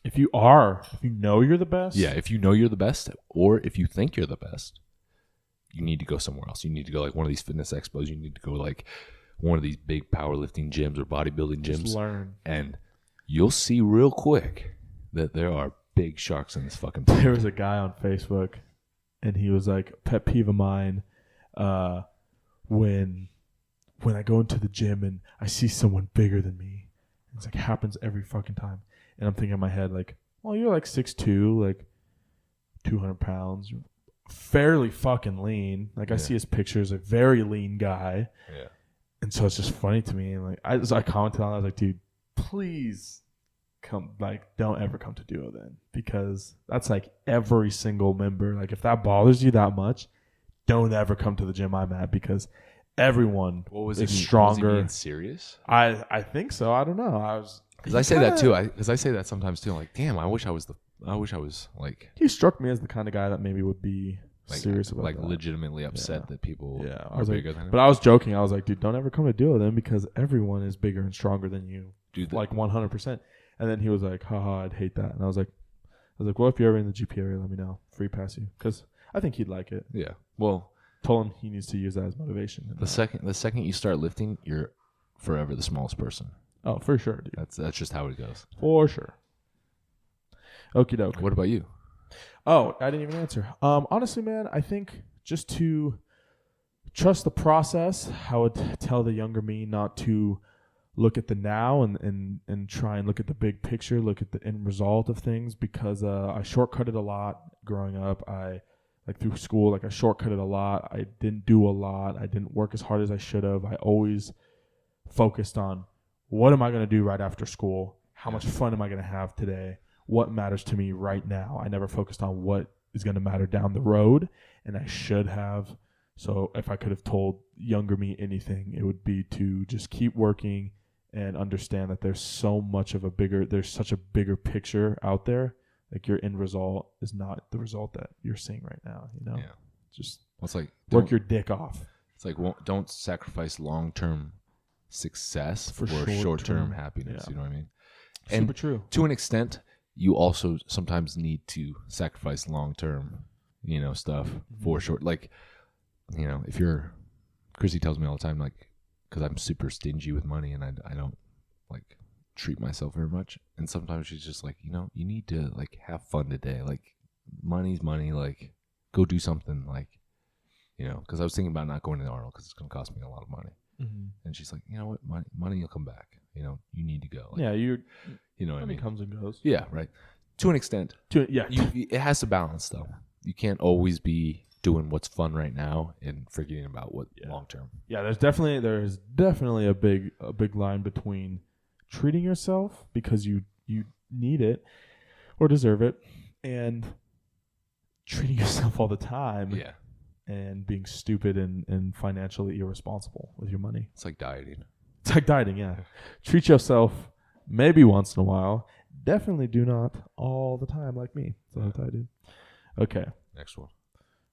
If you know you're the best. Yeah, if you know you're the best, or if you think you're the best, you need to go somewhere else. You need to go like one of these fitness expos. You need to go like one of these big powerlifting gyms or bodybuilding gyms. Just learn. And you'll see real quick that there are big sharks in this fucking pond. There was a guy on Facebook, and he was like, pet peeve of mine, when I go into the gym and I see someone bigger than me. It's like, happens every fucking time. And I'm thinking in my head, like, well, you're like 6'2", like 200 pounds, fairly fucking lean. Like, I see his pictures, a very lean guy. Yeah. And so it's just funny to me. And like, I commented on it, I was like, dude, please don't ever come to Duo then, because that's like every single member. Like, if that bothers you that much, don't ever come to the gym I'm at, because everyone is stronger. Was he being serious? I think so. I don't know. Because I say that too. Because I say that sometimes too. Like, damn, I wish I was like. He struck me as the kind of guy that maybe would be serious about that. Legitimately upset that people I are was bigger like, than him. but I was joking. I was like, dude, don't ever come to Duo then, because everyone is bigger and stronger than you. Dude, like 100%. And then he was like, haha, I'd hate that. And I was like, well, if you're ever in the GP area, let me know. Free pass you, because I think he'd like it. Yeah. Well, told him he needs to use that as motivation. The second you start lifting, you're forever the smallest person. Oh, for sure, dude. That's just how it goes. For sure. Okie doke. What about you? Oh, I didn't even answer. Honestly, man, I think just to trust the process. I would tell the younger me not to look at the now and try and look at the big picture, look at the end result of things, because I shortcutted a lot growing up. Through school, I shortcutted a lot. I didn't do a lot. I didn't work as hard as I should have. I always focused on, what am I going to do right after school? How much fun am I going to have today? What matters to me right now? I never focused on what is going to matter down the road, and I should have. So if I could have told younger me anything, it would be to just keep working and understand that there's such a bigger picture out there. Like, your end result is not the result that you're seeing right now, you know? Yeah. Just it's like work your dick off. It's like, don't sacrifice long-term success for short-term short-term happiness. yeah. You know what I mean? Super true. To an extent, you also sometimes need to sacrifice long-term, stuff for short. Like, if Chrissy tells me all the time, like, because I'm super stingy with money and I don't like treat myself very much, and sometimes she's just like, you need to like have fun today. Like, money's money. Like, go do something. Like, because I was thinking about not going to Arnold because it's going to cost me a lot of money. Mm-hmm. And she's like, you know what, money will come back. You need to go. Like, yeah, you know what I mean. Comes and goes. Yeah, right. To an extent. It has to balance though. You can't always be doing what's fun right now and forgetting about what long term. Yeah, there's definitely a big line between treating yourself because you need it or deserve it, and treating yourself all the time. Yeah. And being stupid and financially irresponsible with your money. It's like dieting. It's like dieting, yeah. Treat yourself maybe once in a while. Definitely do not all the time like me. That's what I did. Okay. Next one.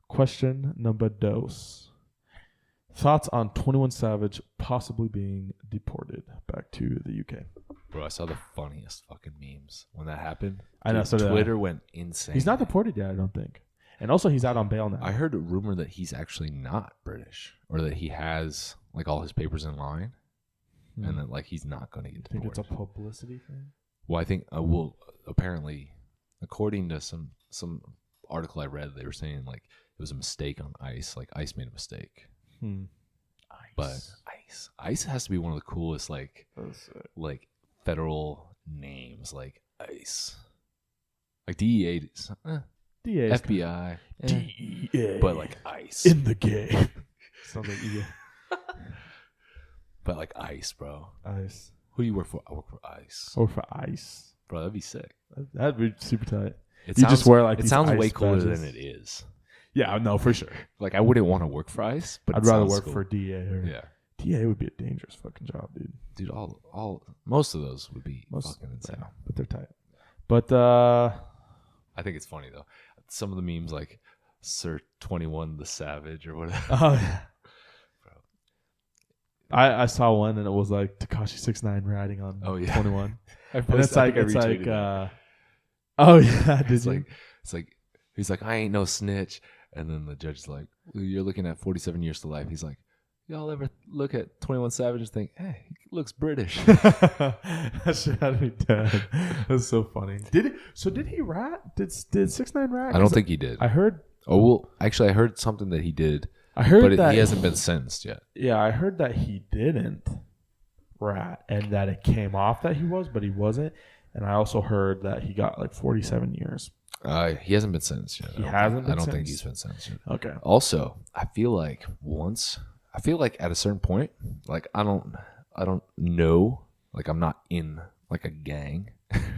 Question number dos. Thoughts on 21 Savage possibly being deported back to the UK? Bro, I saw the funniest fucking memes when that happened. I know. So Twitter went insane. He's not deported yet, I don't think. And also, he's out on bail now. I heard a rumor that he's actually not British, or that he has like all his papers in line, and that like he's not going to get deported. Think it's a publicity thing? Well, I think apparently, according to some article I read, they were saying like it was a mistake on ICE. Like ICE made a mistake, But Ice has to be one of the coolest like federal names, like Ice, like DEA, DEA, FBI, DEA, but like Ice in the game. Sounds like EA. But like Ice, bro. Ice. Who do you work for? I work for Ice. Or for Ice, Bro, that'd be sick. that'd be super tight. It You sounds, just wear like it these sounds Ice way cooler badges. than it is. Yeah, no, for sure. Like I wouldn't want to work for Ice, but I'd it rather sounds work cool. for DEA. Or Yeah, DEA would be a dangerous fucking job, dude. dude. Most of those would be Most, fucking insane. yeah, but they're tight. But I think it's funny though. Some of the memes like Sir 21 the Savage or whatever. oh yeah. I saw one and it was like Tekashi 6ix9ine riding on 21. And it's like oh yeah, did it's you? like he's like, I ain't no snitch, and then the judge's like, you're looking at 47 years to life. He's like, y'all ever look at 21 Savage and think, hey, he looks British? That shit had me dead. That's so funny. Did he rat? Did 6ix9ine rat? I don't think he did. I heard. Oh well, actually, I heard something that he did. I heard but that he hasn't been sentenced yet. Yeah, I heard that he didn't rat and that it came off that he was, but he wasn't. And I also heard that he got like 47 years. He hasn't been sentenced yet. I don't think he's been sentenced yet. Okay. Also, I feel like at a certain point, like I don't know, like I'm not in like a gang,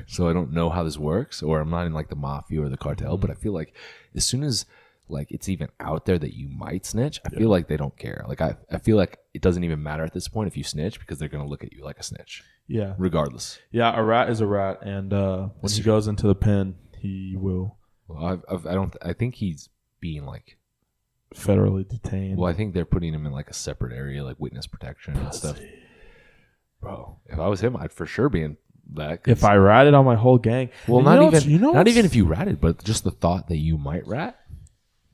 so I don't know how this works, or I'm not in like the mafia or the cartel. But I feel like as soon as like it's even out there that you might snitch, I feel like they don't care. Like I feel like it doesn't even matter at this point if you snitch, because they're gonna look at you like a snitch. Yeah. Regardless. Yeah, a rat is a rat, and when he goes into the pen, he will. Well, I think he's being like federally detained. Well, I think they're putting him in like a separate area, like witness protection and stuff. Bro, if I was him, I'd for sure be in that. If I ratted on my whole gang, well, not even if you ratted, but just the thought that you might rat.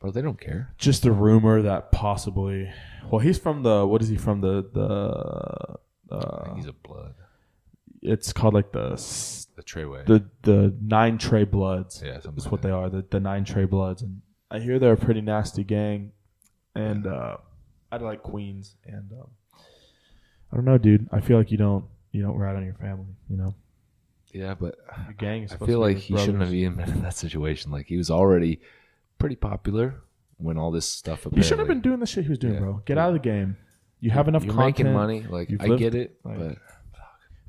Bro, they don't care. Just a rumor that possibly. Well, he's from the. What is he from? I think he's a blood. It's called like the Treyway. The 9 Trey Bloods. Yeah, that's what they are. The 9 Trey Bloods, and I hear they're a pretty nasty gang, and I like Queens, and I don't know, dude. I feel like you don't rat on your family, you know. Yeah, but your gang is I feel like he shouldn't have even been in that situation. Like he was already pretty popular when all this stuff. You shouldn't have been doing the shit he was doing, bro. Get out of the game. You have enough You're content. making money. Like I get it, but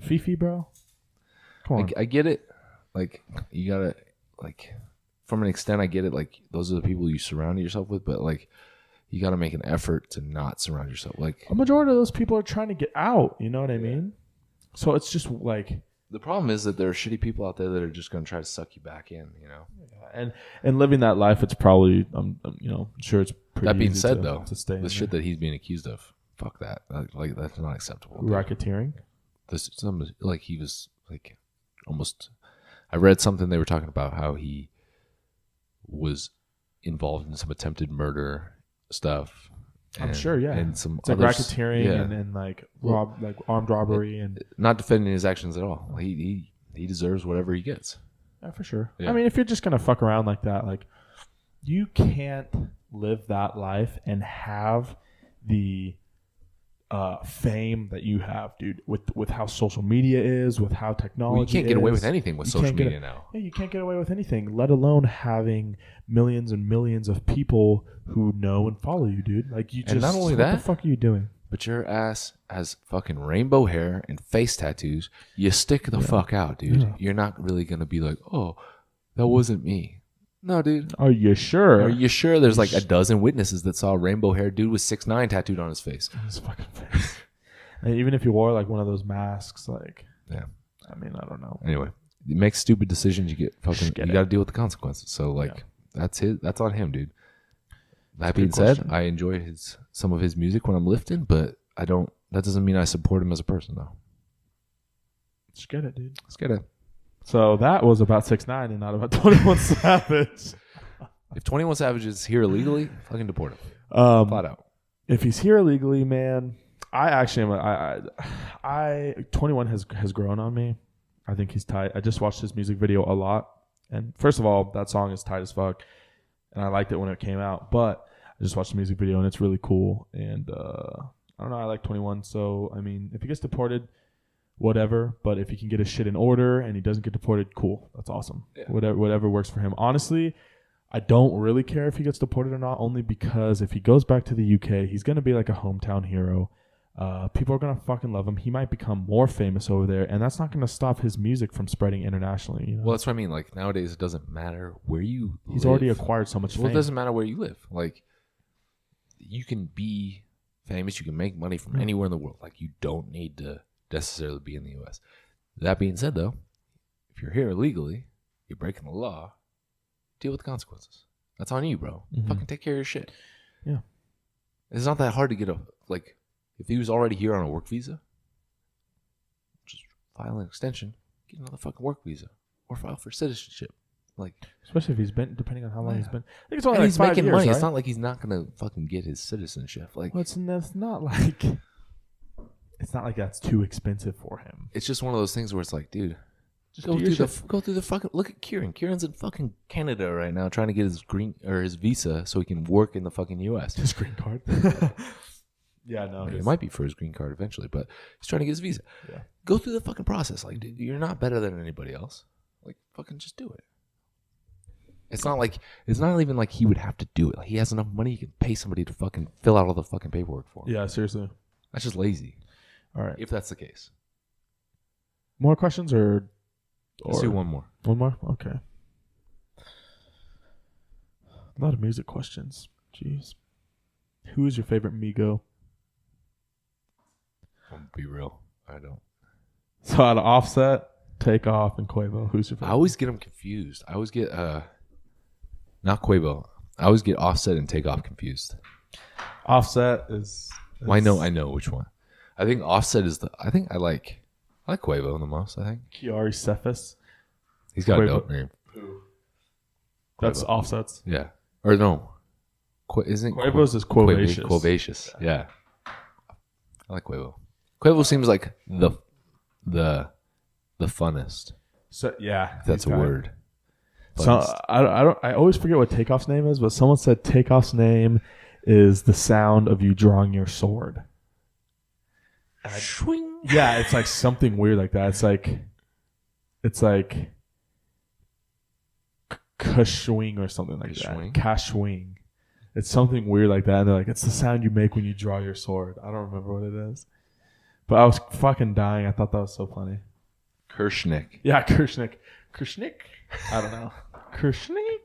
Fifi, bro. Come on. I get it. Like you gotta like from an extent, I get it. Like those are the people you surround yourself with, but like you gotta make an effort to not surround yourself. Like a majority of those people are trying to get out. You know what I mean? So it's just like the problem is that there are shitty people out there that are just gonna try to suck you back in. You know. And living that life, it's probably sure it's pretty. That being easy said, to though, stay the shit that he's being accused of, fuck that. Like that's not acceptable. Racketeering. Like he was like almost. I read something they were talking about how he was involved in some attempted murder stuff. I'm sure, yeah. And some it's like racketeering and like armed robbery and not defending his actions at all. He deserves whatever he gets. Yeah, for sure. Yeah. I mean, if you're just gonna fuck around like that, like you can't live that life and have the fame that you have, dude. With how social media is, with how technology. You can't get away with anything with social media now. Yeah, you can't get away with anything, let alone having millions and millions of people who know and follow you, dude. Like you just. And not only what that, the fuck are you doing? But your ass has fucking rainbow hair and face tattoos. You stick the fuck out, dude. Yeah. You're not really gonna be like, oh, that wasn't me. No, dude. Are you sure? Are you sure? There's like a dozen witnesses that saw a rainbow haired dude with 6ix9ine tattooed on his face. His fucking face. And even if you wore like one of those masks, like yeah. I mean, I don't know. Anyway, you make stupid decisions, you get fucking. You got to deal with the consequences. So like, that's on him, dude. That being said, I enjoy some of his music when I'm lifting, but I don't. That doesn't mean I support him as a person, though. Just get it, dude. Let's get it. So that was about 6ix9ine and not about 21 Savage. If 21 Savage is here illegally, fucking deport him. Flat out. If he's here illegally, man, I actually am. I 21 has grown on me. I think he's tight. I just watched his music video a lot, and first of all, that song is tight as fuck, and I liked it when it came out. But I just watched the music video and it's really cool. And I don't know, I like 21. So I mean, if he gets deported, whatever. But if he can get his shit in order and he doesn't get deported, cool. That's awesome. Yeah. Whatever works for him. Honestly, I don't really care if he gets deported or not, only because if he goes back to the UK, he's gonna be like a hometown hero. People are gonna fucking love him. He might become more famous over there, and that's not gonna stop his music from spreading internationally. You know? Well, that's what I mean. Like nowadays, it doesn't matter where you. He's live. already acquired so much fame. Well, it doesn't matter where you live. Like you can be famous, you can make money from anywhere in the world. Like you don't need to necessarily be in the U.S. That being said, though, if you're here illegally, you're breaking the law. Deal with the consequences. That's on you, bro. Fucking take care of your shit. Yeah, it's not that hard to get a like. If he was already here on a work visa, just file an extension, get another fucking work visa, or file for citizenship. Like, especially if he's been, depending on how long he's been. I think it's only and like he's 5 making years, money. right? It's not like he's not gonna fucking get his citizenship. Like, well, it's not like it's not like that's too expensive for him. It's just one of those things where it's like, dude, Just go through the fucking. Look at Kieran. Kieran's in fucking Canada right now, trying to get his visa so he can work in the fucking U.S. His green card. Yeah, no. It might be for his green card eventually, but he's trying to get his visa. Yeah. Go through the fucking process. Like, dude, you're not better than anybody else. Like, fucking just do it. It's not even like he would have to do it. Like, he has enough money, he can pay somebody to fucking fill out all the fucking paperwork for him. Yeah, seriously. That's just lazy. All right. If that's the case. More questions or Let's do one more. One more? Okay. A lot of music questions. Jeez. Who is your favorite Migo? I'll be real. I don't. So out of Offset, Takeoff, and Quavo, who's your favorite? I always get them confused. I always get not Quavo. I always get Offset and Takeoff confused. Offset is Well, I know which one. I think Offset is I like Quavo the most, I think. Kiari Cephas. He's got Quavo. a dope name. That's Quavo. Offset's. Yeah. Or no. Isn't Quavo's is Quavacious. Quavacious. Yeah. I like Quavo. Quavo seems like the funnest. So yeah, If that's a word. So Funnest. I always forget what Takeoff's name is, but someone said Takeoff's name is the sound of you drawing your sword. Swing. Yeah, it's like something weird like that. It's like kashwing or something like Kashwing? that. Kashwing. It's something weird like that. And they're like, it's the sound you make when you draw your sword. I don't remember what it is. But I was fucking dying. I thought that was so funny. Kershnik. Yeah, Kershnik. Kershnik? I don't know. Kershnik?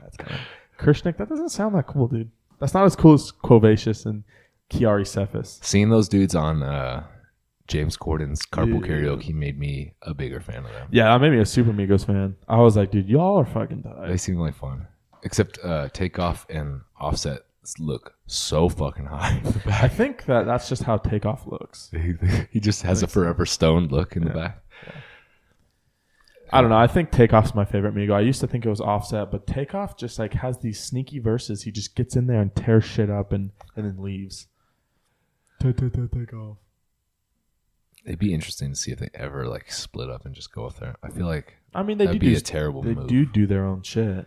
That's kind of Kershnik. That doesn't sound that cool, dude. That's not as cool as Quavacious and Kiari Cephas. Seeing those dudes on James Corden's Carpool Karaoke made me a bigger fan of them. Yeah, that made me a Super Migos fan. I was like, dude, y'all are fucking They tight. seem like fun. Except Takeoff and Offset look so fucking high in the I back. think that's just how Takeoff looks. He just has a forever stoned look in the back. I don't know. I think Takeoff's my favorite Migo. I used to think it was Offset, but Takeoff just like has these sneaky verses. He just gets in there and tears shit up and then leaves. Takeoff. It'd be interesting to see if they ever like split up and just go with there. I feel like I mean, they that'd do be do a terrible They move. do their own shit.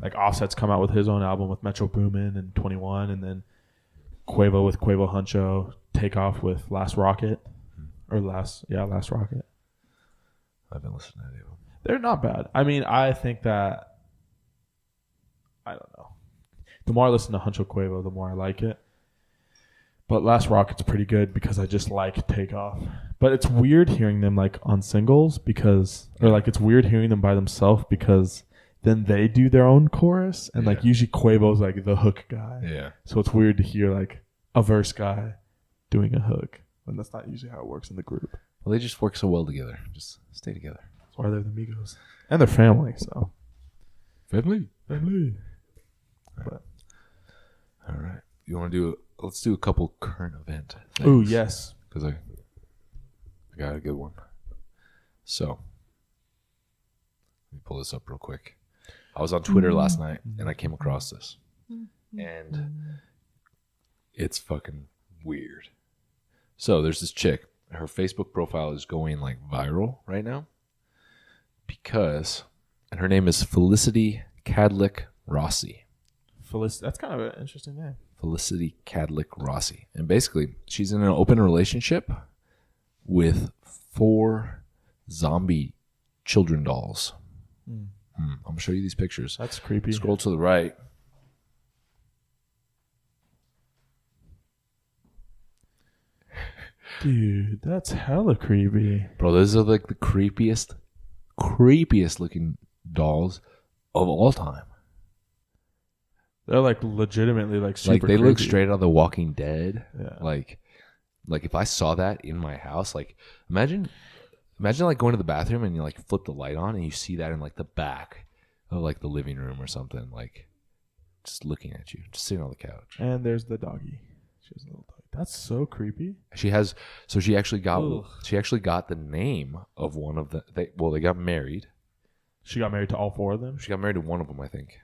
Like Offset's come out with his own album with Metro Boomin and 21, and then Quavo with Quavo Huncho, Takeoff with Last Rocket, or Last Rocket. I've been listening to them. They're not bad. I mean, I think that I don't know. The more I listen to Huncho Quavo, the more I like it. But Last Rocket's pretty good because I just like Takeoff. But it's weird hearing them like on singles it's weird hearing them by themselves because then they do their own chorus and like usually Quavo's like the hook guy. Yeah. So it's weird to hear like a verse guy doing a hook when that's not usually how it works in the group. Well, they just work so well together. Just stay together. That's why they're the Migos. And they're family, so. Family. But, All right. You want to let's do a couple current event things. ooh, yes. Because I got a good one. So, let me pull this up real quick. I was on Twitter last night and I came across this. And it's fucking weird. So, there's this chick. Her Facebook profile is going like viral right now and her name is Felicity Cadlick Rossi. Felicity. That's kind of an interesting name. Felicity Cadlick Rossi. And basically, she's in an open relationship with 4 zombie children dolls. I'm going to show you these pictures. That's creepy. Scroll to the right. Dude, that's hella creepy. Bro, those are like the creepiest looking dolls of all time. They're like legitimately like super Like they look creepy. straight out of The Walking Dead. Yeah. Like if I saw that in my house, like imagine like going to the bathroom and you like flip the light on and you see that in like the back of like the living room or something, like just looking at you, just sitting on the couch. And there's the doggy. She has a little dog. That's so creepy. She actually got the name of one of they got married. She got married to all 4 of them? She got married to one of them, I think.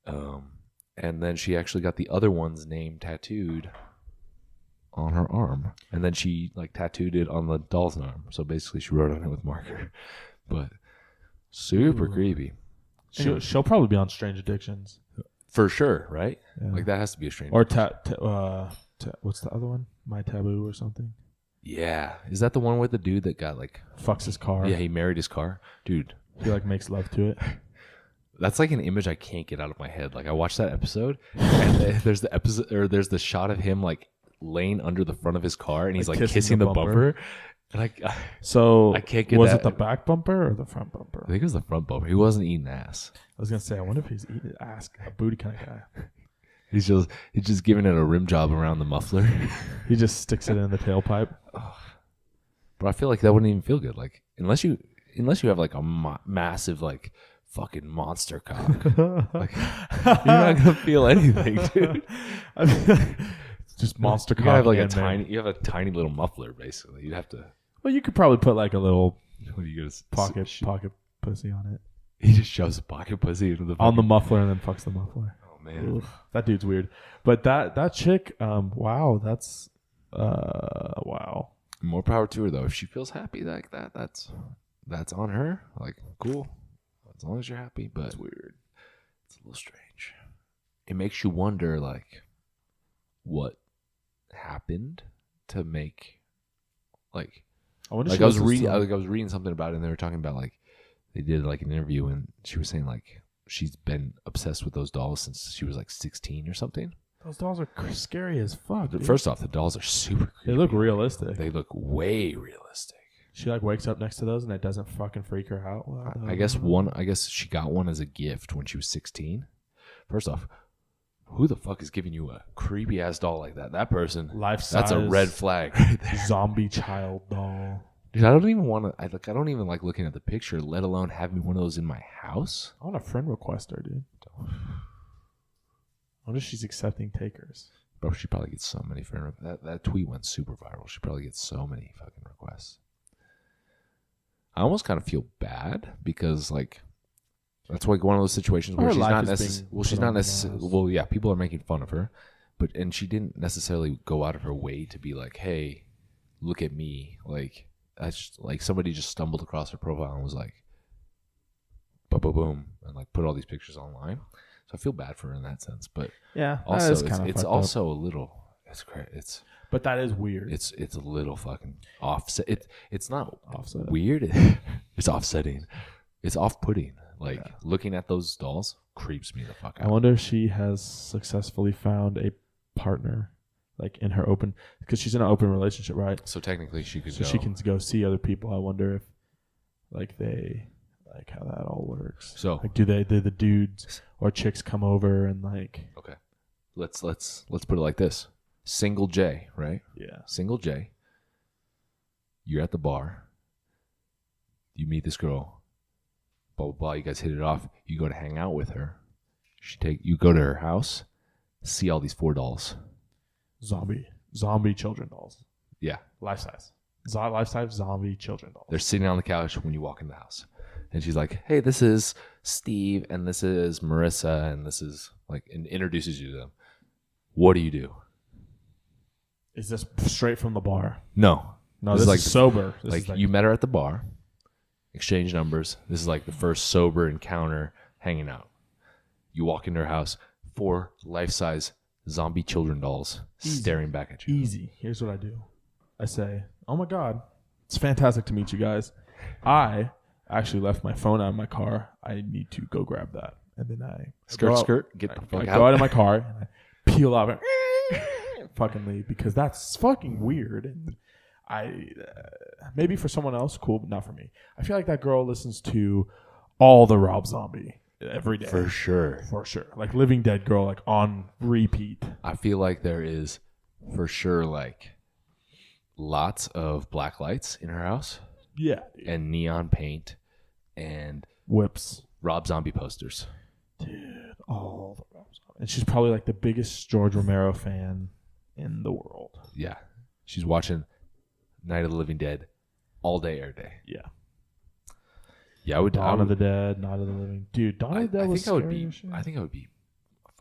And then she actually got the other one's name tattooed on her arm, and then she like tattooed it on the doll's arm. So basically, she wrote on it with marker. But super creepy. She'll probably be on Strange Addictions. For sure, right? Yeah. Like that has to be a strange. Or what's the other one? My Taboo or something. Yeah, is that the one with the dude that got like Fucks his car. Yeah, he married his car, dude. He like makes love to it. That's like an image I can't get out of my head. Like I watched that episode, and there's the shot of him like laying under the front of his car, and he's like kissing the bumper. And I can't get was that. it the back bumper or the front bumper? I think it was the front bumper. He wasn't eating ass. I was gonna say, I wonder if he's eating ass, a booty kind of guy. He's just giving it a rim job around the muffler. He just sticks it in the tailpipe. But I feel like that wouldn't even feel good. Like unless you have like a massive like fucking monster cock, like you're not gonna feel anything, dude. I mean, it's just monster cock. You have like and you have a tiny little muffler basically. You'd have to. Well, you could probably put like a little What are you gonna pocket pussy on it. He just shoves a pocket pussy into the on the muffler and then fucks the muffler. Oh man, oof, that dude's weird. But that chick, wow, that's wow. More power to her though. If she feels happy like that, that's on her. Like cool, as long as you're happy. But it's weird. It's a little strange. It makes you wonder, like, what happened to make, like, I was reading something about it, and they were talking about like they did like an interview, and she was saying like she's been obsessed with those dolls since she was like 16 or something. Those dolls are scary as fuck. Dude. First off, the dolls are super creepy. They look realistic. They look way realistic. She like wakes up next to those and it doesn't fucking freak her out. I guess she got one as a gift when she was 16. First off, who the fuck is giving you a creepy ass doll like that? That person, life-size, that's a red flag right there. Zombie child doll. Dude, I don't even want to. I don't even like looking at the picture, let alone having one of those in my house. I want a friend request her, dude. I wonder if she's accepting takers. Bro, she probably gets so many friend requests. That tweet went super viral. She probably gets so many fucking requests. I almost kind of feel bad because, like, that's like one of those situations where she's not necessarily. Well, she's not necessarily. Well, yeah, people are making fun of her, and she didn't necessarily go out of her way to be like, "Hey, look at me." Like, that's just, like somebody just stumbled across her profile and was like, "Boom, boom, boom," and like put all these pictures online. So I feel bad for her in that sense, but yeah, also it's also a little. But that is weird. It's a little fucking offset. It's not offset. Weird. It's offsetting. It's off-putting. Like looking at those dolls creeps me the fuck out. I wonder if she has successfully found a partner, like in her open, because she's in an open relationship, right? So technically, she could. She can go see other people. I wonder if, like like how that all works. So like, do the dudes or chicks come over and like? Okay, let's put it like this. Single J, right? Yeah. Single J. You're at the bar. You meet this girl. Blah, blah, blah. You guys hit it off. You go to hang out with her. You go to her house. See all these 4 dolls. Zombie children dolls. Yeah. Life-size zombie children dolls. They're sitting on the couch when you walk in the house. And she's like, hey, this is Steve, and this is Marissa, and this is, like, and introduces you to them. What do you do? Is this straight from the bar? No, this is like sober. You met her at the bar, exchange numbers. This is like the first sober encounter, hanging out. You walk into her house, 4 life-size zombie children dolls staring back at you. Easy. Here's what I do. I say, oh my God, it's fantastic to meet you guys. I actually left my phone out of my car. I need to go grab that. And then I get the fuck I out. go out of my car and I peel off and fucking leave because that's fucking weird. And I maybe for someone else, cool, but not for me. I feel like that girl listens to all the Rob Zombie every day. For sure. Like Living Dead girl, like on repeat. I feel like there is for sure like lots of black lights in her house. Yeah. Dude. And neon paint and whips. Rob Zombie posters. Dude, all the Rob Zombie. And she's probably like the biggest George Romero fan in the world. Yeah. She's watching Night of the Living Dead all day, every day. Yeah. Yeah, I would. Dawn of the Dead, Night of the Living. Dude, Dawn of the Dead was scary. I think I would be.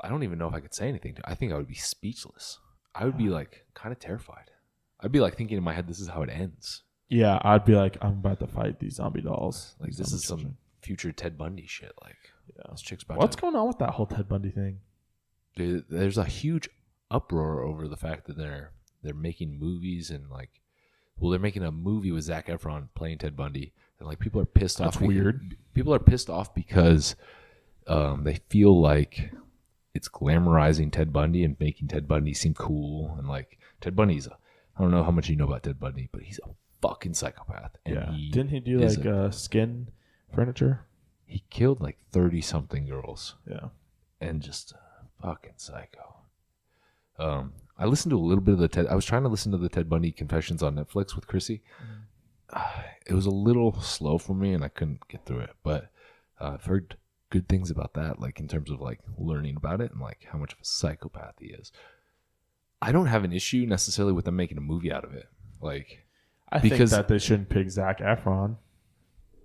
I don't even know if I could say anything. I think I would be speechless. I would be like kind of terrified. I'd be like thinking in my head, "This is how it ends." Yeah, I'd be like, I'm about to fight these zombie dolls. Like this is some future Ted Bundy shit. Like, yeah, this chick's about. What's going on with that whole Ted Bundy thing? Dude, there's a huge uproar over the fact that they're making movies and like, well, they're making a movie with Zac Efron playing Ted Bundy, and like people are pissed off. That's weird. People are pissed off because they feel like it's glamorizing Ted Bundy and making Ted Bundy seem cool, and like Ted Bundy's I don't know how much you know about Ted Bundy, but he's a fucking psychopath. And yeah. Didn't he do like skin furniture? He killed like 30-something girls. Yeah. And just fucking psycho. I listened to a little bit of I was trying to listen to the Ted Bundy Confessions on Netflix with Chrissy. It was a little slow for me and I couldn't get through it, but I've heard good things about that, like in terms of like learning about it and like how much of a psychopath he is. I don't have an issue necessarily with them making a movie out of it. Like, I think that they shouldn't pick Zac Efron.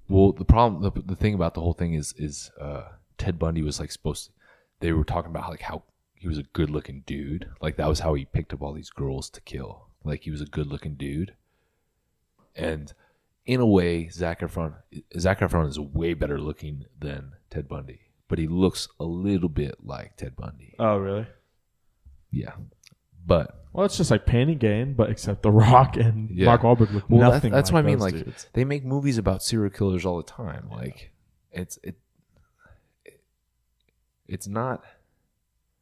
Well, the problem, the thing about the whole thing is Ted Bundy was like they were talking about like how he was a good looking dude. Like that was how he picked up all these girls to kill. Like he was a good looking dude. And in a way, Zac Efron is way better looking than Ted Bundy, but he looks a little bit like Ted Bundy. Oh, really? Yeah. But well, it's just like Pain and Gain, but except The Rock and Mark Wahlberg look nothing. That's like what I mean. Like dudes. They make movies about serial killers all the time. Like it's not.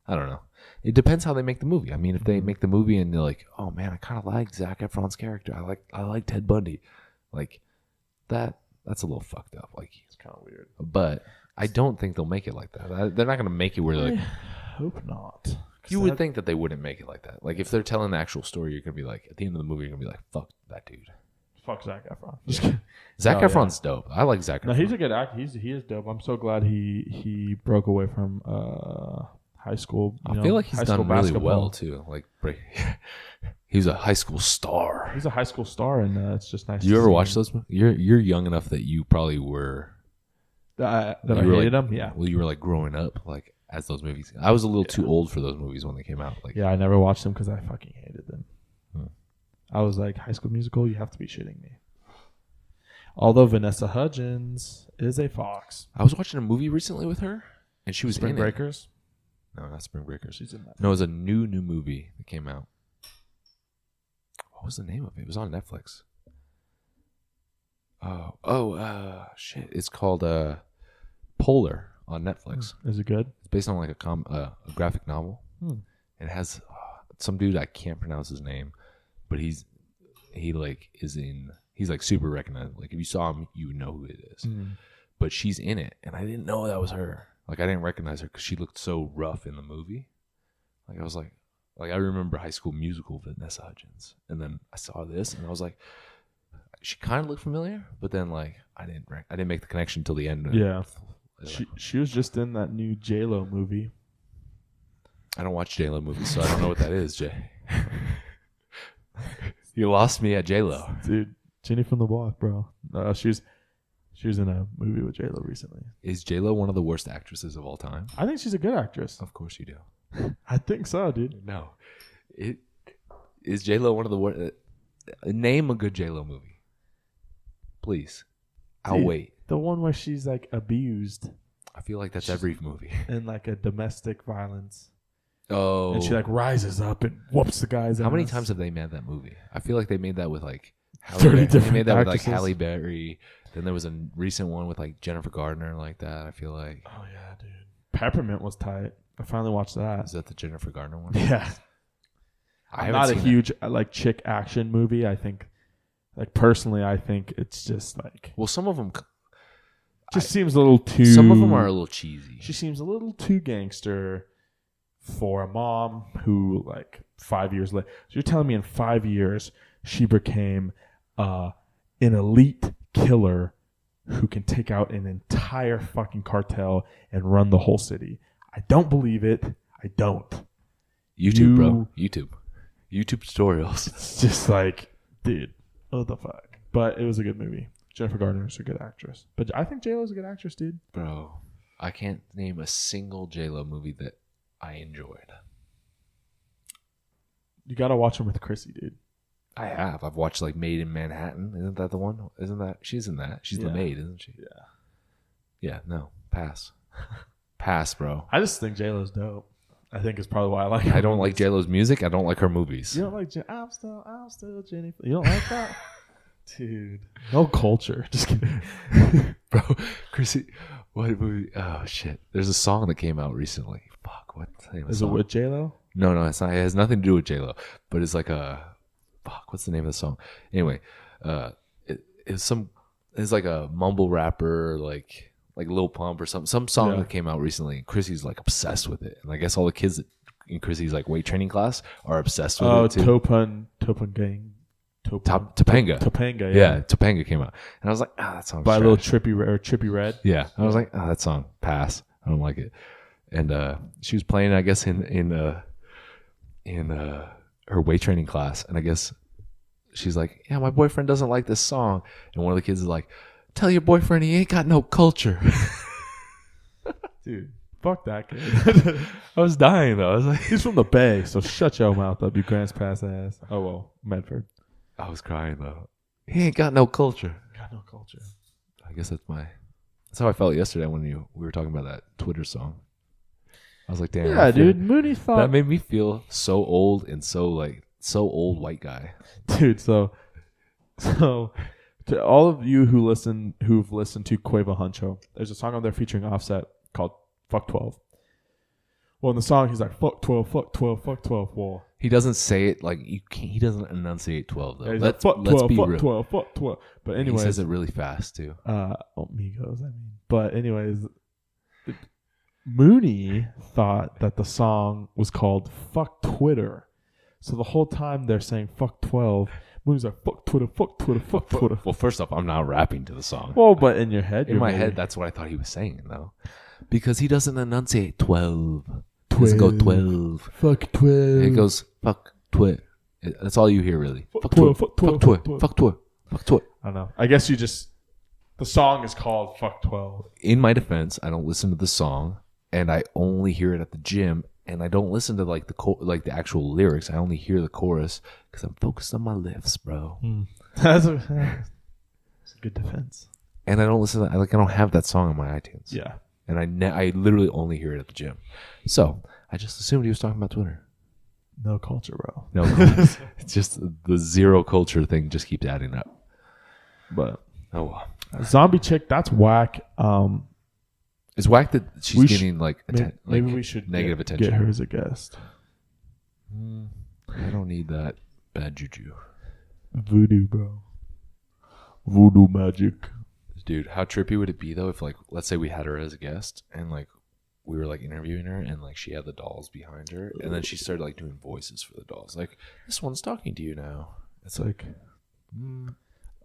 I don't know. It depends how they make the movie. I mean, if they make the movie and they're like, "Oh man, I kind of like Zac Efron's character. I like Ted Bundy," like that's a little fucked up. Like it's kind of weird. But I don't think they'll make it like that. They're not going to make it where they're like. I hope not. You would think that they wouldn't make it like that. Like if they're telling the actual story, you're gonna be like, at the end of the movie, you're gonna be like, "Fuck that dude." Fuck Zac Efron. Zac Efron's dope. I like Zac Efron. No, he's a good actor. He is dope. I'm so glad he broke away from high school. I feel like he's done really well too. Like he's a high school star. He's a high school star, and it's just nice. Do you ever watch those? You're young enough that you probably were. That I hated them. Yeah. Well, you were like growing up, like. As those movies, I was a little too old for those movies when they came out. Like, yeah, I never watched them because I fucking hated them. I was like, High School Musical, you have to be shitting me. Although Vanessa Hudgens is a fox. I was watching a movie recently with her, and she was Spring in Breakers. It. No, not Spring Breakers. She's in that. No, it was a new movie that came out. What was the name of it? It was on Netflix. Shit! It's called Polar. On Netflix. Is it good? It's based on like a graphic novel. It has some dude, I can't pronounce his name, but he's like super recognizable. Like if you saw him, you would know who it is. But she's in it, and I didn't know that was her. Like I didn't recognize her because she looked so rough in the movie. Like I was like I remember High School Musical Vanessa Hudgens, and then I saw this, and I was like, she kind of looked familiar, but then like I didn't make the connection until the end. Yeah. She was just in that new J-Lo movie. I don't watch J-Lo movies, so I don't know what that is, Jay. You lost me at J-Lo. Dude, Jenny from the Block, bro. She was in a movie with J-Lo recently. Is J-Lo one of the worst actresses of all time? I think she's a good actress. Of course you do. I think so, dude. No. Is J-Lo one of the worst? Name a good J-Lo movie. Please. I'll wait. The one where she's like abused. I feel like that's every movie. in like a domestic violence. Oh. And she like rises up and whoops the guy's ass. How many times have they made that movie? I feel like they made that with like 30 They different made that with like actresses. Halle Berry. Then there was a recent one with like Jennifer Gardner like that. I feel like. Oh yeah, dude. Peppermint was tight. I finally watched that. Is that the Jennifer Gardner one? Yeah. I I'm haven't not a seen that. huge like chick action movie. I think, like personally, I think it's just like Well, some of them. seems a little too. Some of them are a little cheesy. She seems a little too gangster for a mom who, like, 5 years later. So you're telling me in 5 years she became an elite killer who can take out an entire fucking cartel and run the whole city? I don't believe it. I don't. YouTube, bro. YouTube tutorials. It's just like, dude, what the fuck? But it was a good movie. Jennifer Gardner is a good actress. But I think J-Lo's a good actress, dude. Bro, I can't name a single J-Lo movie that I enjoyed. You got to watch them with Chrissy, dude. I have. I've watched like Maid in Manhattan. Isn't that the one? Isn't that? She's in that. She's the Yeah. maid, isn't she? Yeah. Yeah, no. Pass. Pass, bro. I just think J-Lo's dope. I think it's probably why I like her I don't like movies. J-Lo's music. I don't like her movies. You don't like I'm still Jenny. You don't like that? Dude. No culture. Just kidding. Bro, Chrissy, what movie? Oh, shit. There's a song that came out recently. Fuck, what's the name of the Is it song? with J-Lo? No, it's not. It has nothing to do with J-Lo. But it's like a... Fuck, what's the name of the song? Anyway, it's like a mumble rapper, like Lil Pump or something. Some song Yeah. that came out recently, and Chrissy's like obsessed with it. And I guess all the kids in Chrissy's like weight training class are obsessed with it too. Topan Gang. Topanga. Topanga, Yeah, Topanga came out. And I was like, that song's By trash. Little Trippy Red. Yeah. I was like, that song, pass. I don't like it. And she was playing, I guess, in her weight training class. And I guess she's like, yeah, my boyfriend doesn't like this song. And one of the kids is like, tell your boyfriend he ain't got no culture. Dude, fuck that kid. I was dying, though. I was like, He's from the Bay, so shut your mouth up, you Grants Pass ass. Oh, well, Medford. I was crying, though. He ain't got no culture. Got no culture. I guess that's how I felt yesterday when we were talking about that Twitter song. I was like, damn. Yeah, dude. Mooney thought... That made me feel so old and so old white guy. Dude, so to all of you who've listened to Quavo Huncho, there's a song on there featuring Offset called Fuck 12. Well, in the song, he's like, fuck 12, fuck 12, fuck 12. Well, He doesn't say it like you can't. He doesn't enunciate 12 though. yeah, he's Let's like, fuck 12, be fuck real. 12, fuck 12. But He anyways, says it really fast too. Migos, I mean. But anyways, Mooney thought that the song was called Fuck Twitter. So the whole time they're saying fuck 12, Mooney's like, fuck Twitter, fuck Twitter, fuck Twitter. Well, first off, I'm not rapping to the song. Well, but in your head, In my head, that's what I thought he was saying though, because he doesn't enunciate 12. He doesn't go 12. Fuck 12. It goes fuck twit. That's all you hear really. Fuck Fuck 12, twit. fuck 12, Fuck twit. fuck 12. Fuck twit. Fuck twit. I don't know. I guess the song is called Fuck 12. In my defense, I don't listen to the song, and I only hear it at the gym, and I don't listen to like the actual lyrics. I only hear the chorus because I'm focused on my lifts, bro. That's a good defense. And I don't listen to I don't have that song on my iTunes. Yeah. And I literally only hear it at the gym. So I just assumed he was talking about Twitter. No culture, bro. No, it's just the zero culture thing just keeps adding up. But Oh well. Zombie Chick, that's whack. It's whack that she's We getting like, maybe we should negative get attention. her as a guest. I don't need that bad juju. Voodoo, bro. Voodoo magic. Dude, how trippy would it be though if like let's say we had her as a guest and like we were like interviewing her and like she had the dolls behind her and then she started like doing voices for the dolls. Like, this one's talking to you now. It's like,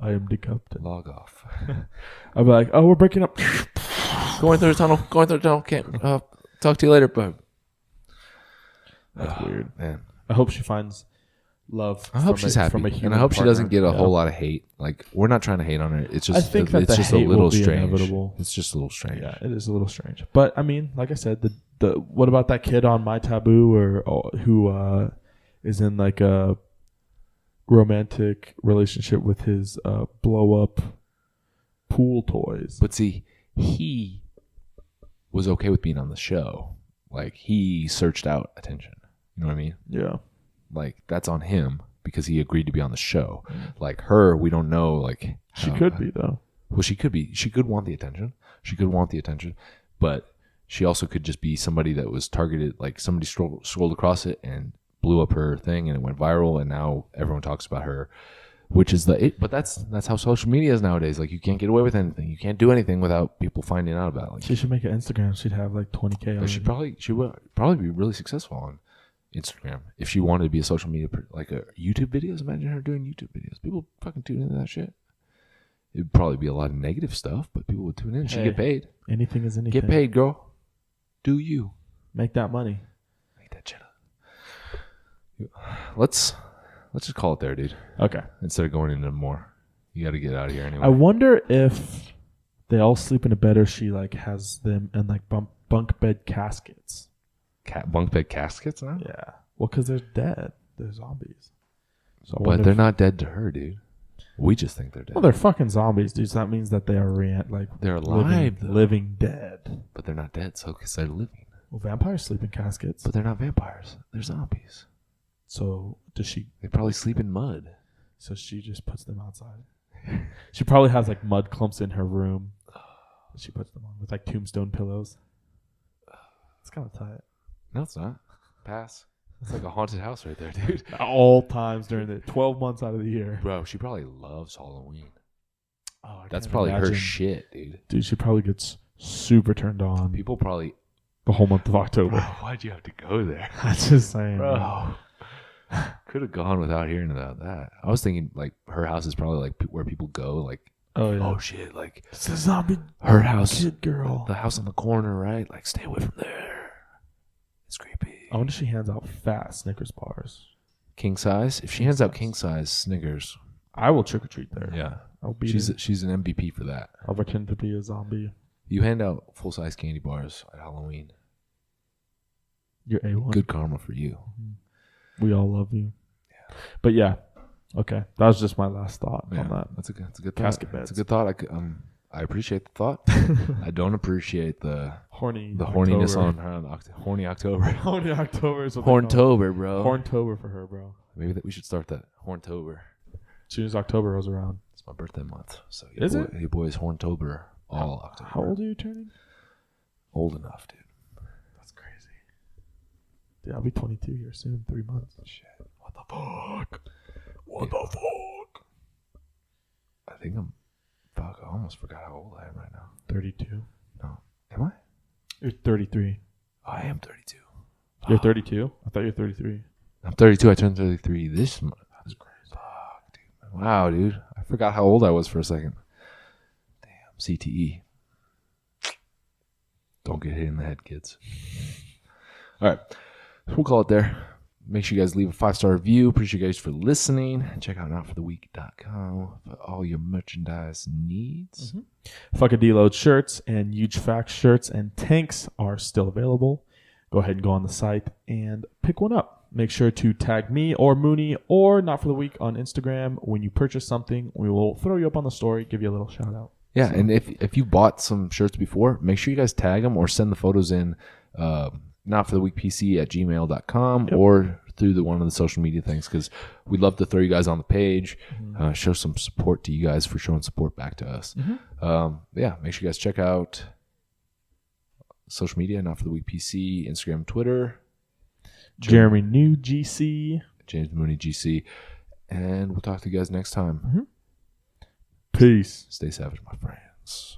I am the captain. Log off. I'll be like, oh, we're breaking up. Going through the tunnel. Can't talk to you later, bud. That's weird. Man. I hope she finds love. I hope she's happy, and I hope she doesn't get a whole lot of hate. Like, we're not trying to hate on her. It's just, I think that it's the just a hate little will be strange. inevitable. It's just a little strange. Yeah, it is a little strange. But I mean, like I said, the what about that kid on My Taboo or who is in like a romantic relationship with his blow up pool toys? But see, he was okay with being on the show. Like, he searched out attention. You know what I mean? Yeah. Like, that's on him because he agreed to be on the show. Like, her, we don't know. Like, She could be, though. Well, she could be. She could want the attention. But she also could just be somebody that was targeted. Like, somebody scrolled across it and blew up her thing, and it went viral, and now everyone talks about her. Which is but that's how social media is nowadays. Like, you can't get away with anything. You can't do anything without people finding out about it. Like, She should make an Instagram. She'd have like 20K. she would probably be really successful on Instagram if she wanted to be a social media like a YouTube videos. Imagine her doing YouTube videos. People fucking tune into that shit. It'd probably be a lot of negative stuff, but people would tune in. She'd get paid. Anything is anything. Get paid, girl. Do you Make that money. make that shit up? Let's just call it there, dude. Okay. Instead of going into more, you got to get out of here anyway. I wonder if they all sleep in a bed or she like has them in like bunk bed caskets. Bunk bed caskets now? Yeah. Well, because they're dead. They're zombies. So I But wonder they're if- not dead to her, dude. We just think they're dead. Well, they're fucking zombies, dude. So that means that they are They're alive, though. living dead. But they're not dead, so because they're living. Well, vampires sleep in caskets. But they're not vampires. They're zombies. So does she? They probably sleep in mud. So she just puts them outside. She probably has like mud clumps in her room. She puts them on with like tombstone pillows. It's kind of tight. No, it's not. Pass. It's like a haunted house right there, dude. All times during the 12 months out of the year. Bro, she probably loves Halloween. Oh, I That's can't probably her imagine. shit, dude. Dude, she probably gets super turned on People probably. the whole month of October. Why'd you have to go there? I'm just saying. Bro. Could have gone without hearing about that. I was thinking, like, her house is probably, like, where people go, like, Oh, yeah. oh, shit, like, It's a zombie her house, kid girl. the house on the corner, right? Like, stay away from there. It's creepy. I wonder if she hands out fat Snickers bars. King size? If she hands out king size Snickers, I will trick or treat there. yeah. I'll be. She's an MVP for that. I'll pretend to be a zombie. You hand out full size candy bars at Halloween. You're A1. Good karma for you. We all love you. Yeah. But yeah. Okay. That was just my last thought on that. That's a good thought. Casket That's beds. a good thought. I appreciate the thought. I don't appreciate the horniness on horny October. Horny October is what they call it. Horntober, bro. Horntober for her, bro. Maybe we should start that. Horntober. As soon as October rolls around. It's my birthday month. So Is it? Your boy's Horntober all October. How old are you turning? Old enough, dude. That's crazy. Dude, I'll be 22 here soon. 3 months. Shit. What the fuck? What the fuck? I think I'm. Fuck, I almost forgot how old I am right now. 32. No. Am I? You're 33. I am 32. You're 32? I thought you were 33. I'm 32. I turned 33 this month. That's crazy. Fuck, dude. Wow, dude. I forgot how old I was for a second. Damn. CTE. Don't get hit in the head, kids. All right. We'll call it there. Make sure you guys leave a 5-star review. Appreciate you guys for listening. Check out notfortheweek.com for all your merchandise needs. Fuckadilloed shirts and Huge Facts shirts and tanks are still available. Go ahead and go on the site and pick one up. Make sure to tag me or Mooney or Not For The Week on Instagram. When you purchase something, we will throw you up on the story, give you a little shout out. Yeah, and if you bought some shirts before, make sure you guys tag them or send the photos in notfortheweekpc@gmail.com or through one of the social media things, because we'd love to throw you guys on the page, show some support to you guys for showing support back to us. Yeah, make sure you guys check out social media, Not For The Week PC, Instagram, Twitter. Jeremy New GC. James Mooney GC. And we'll talk to you guys next time. Peace. Stay savage, my friends.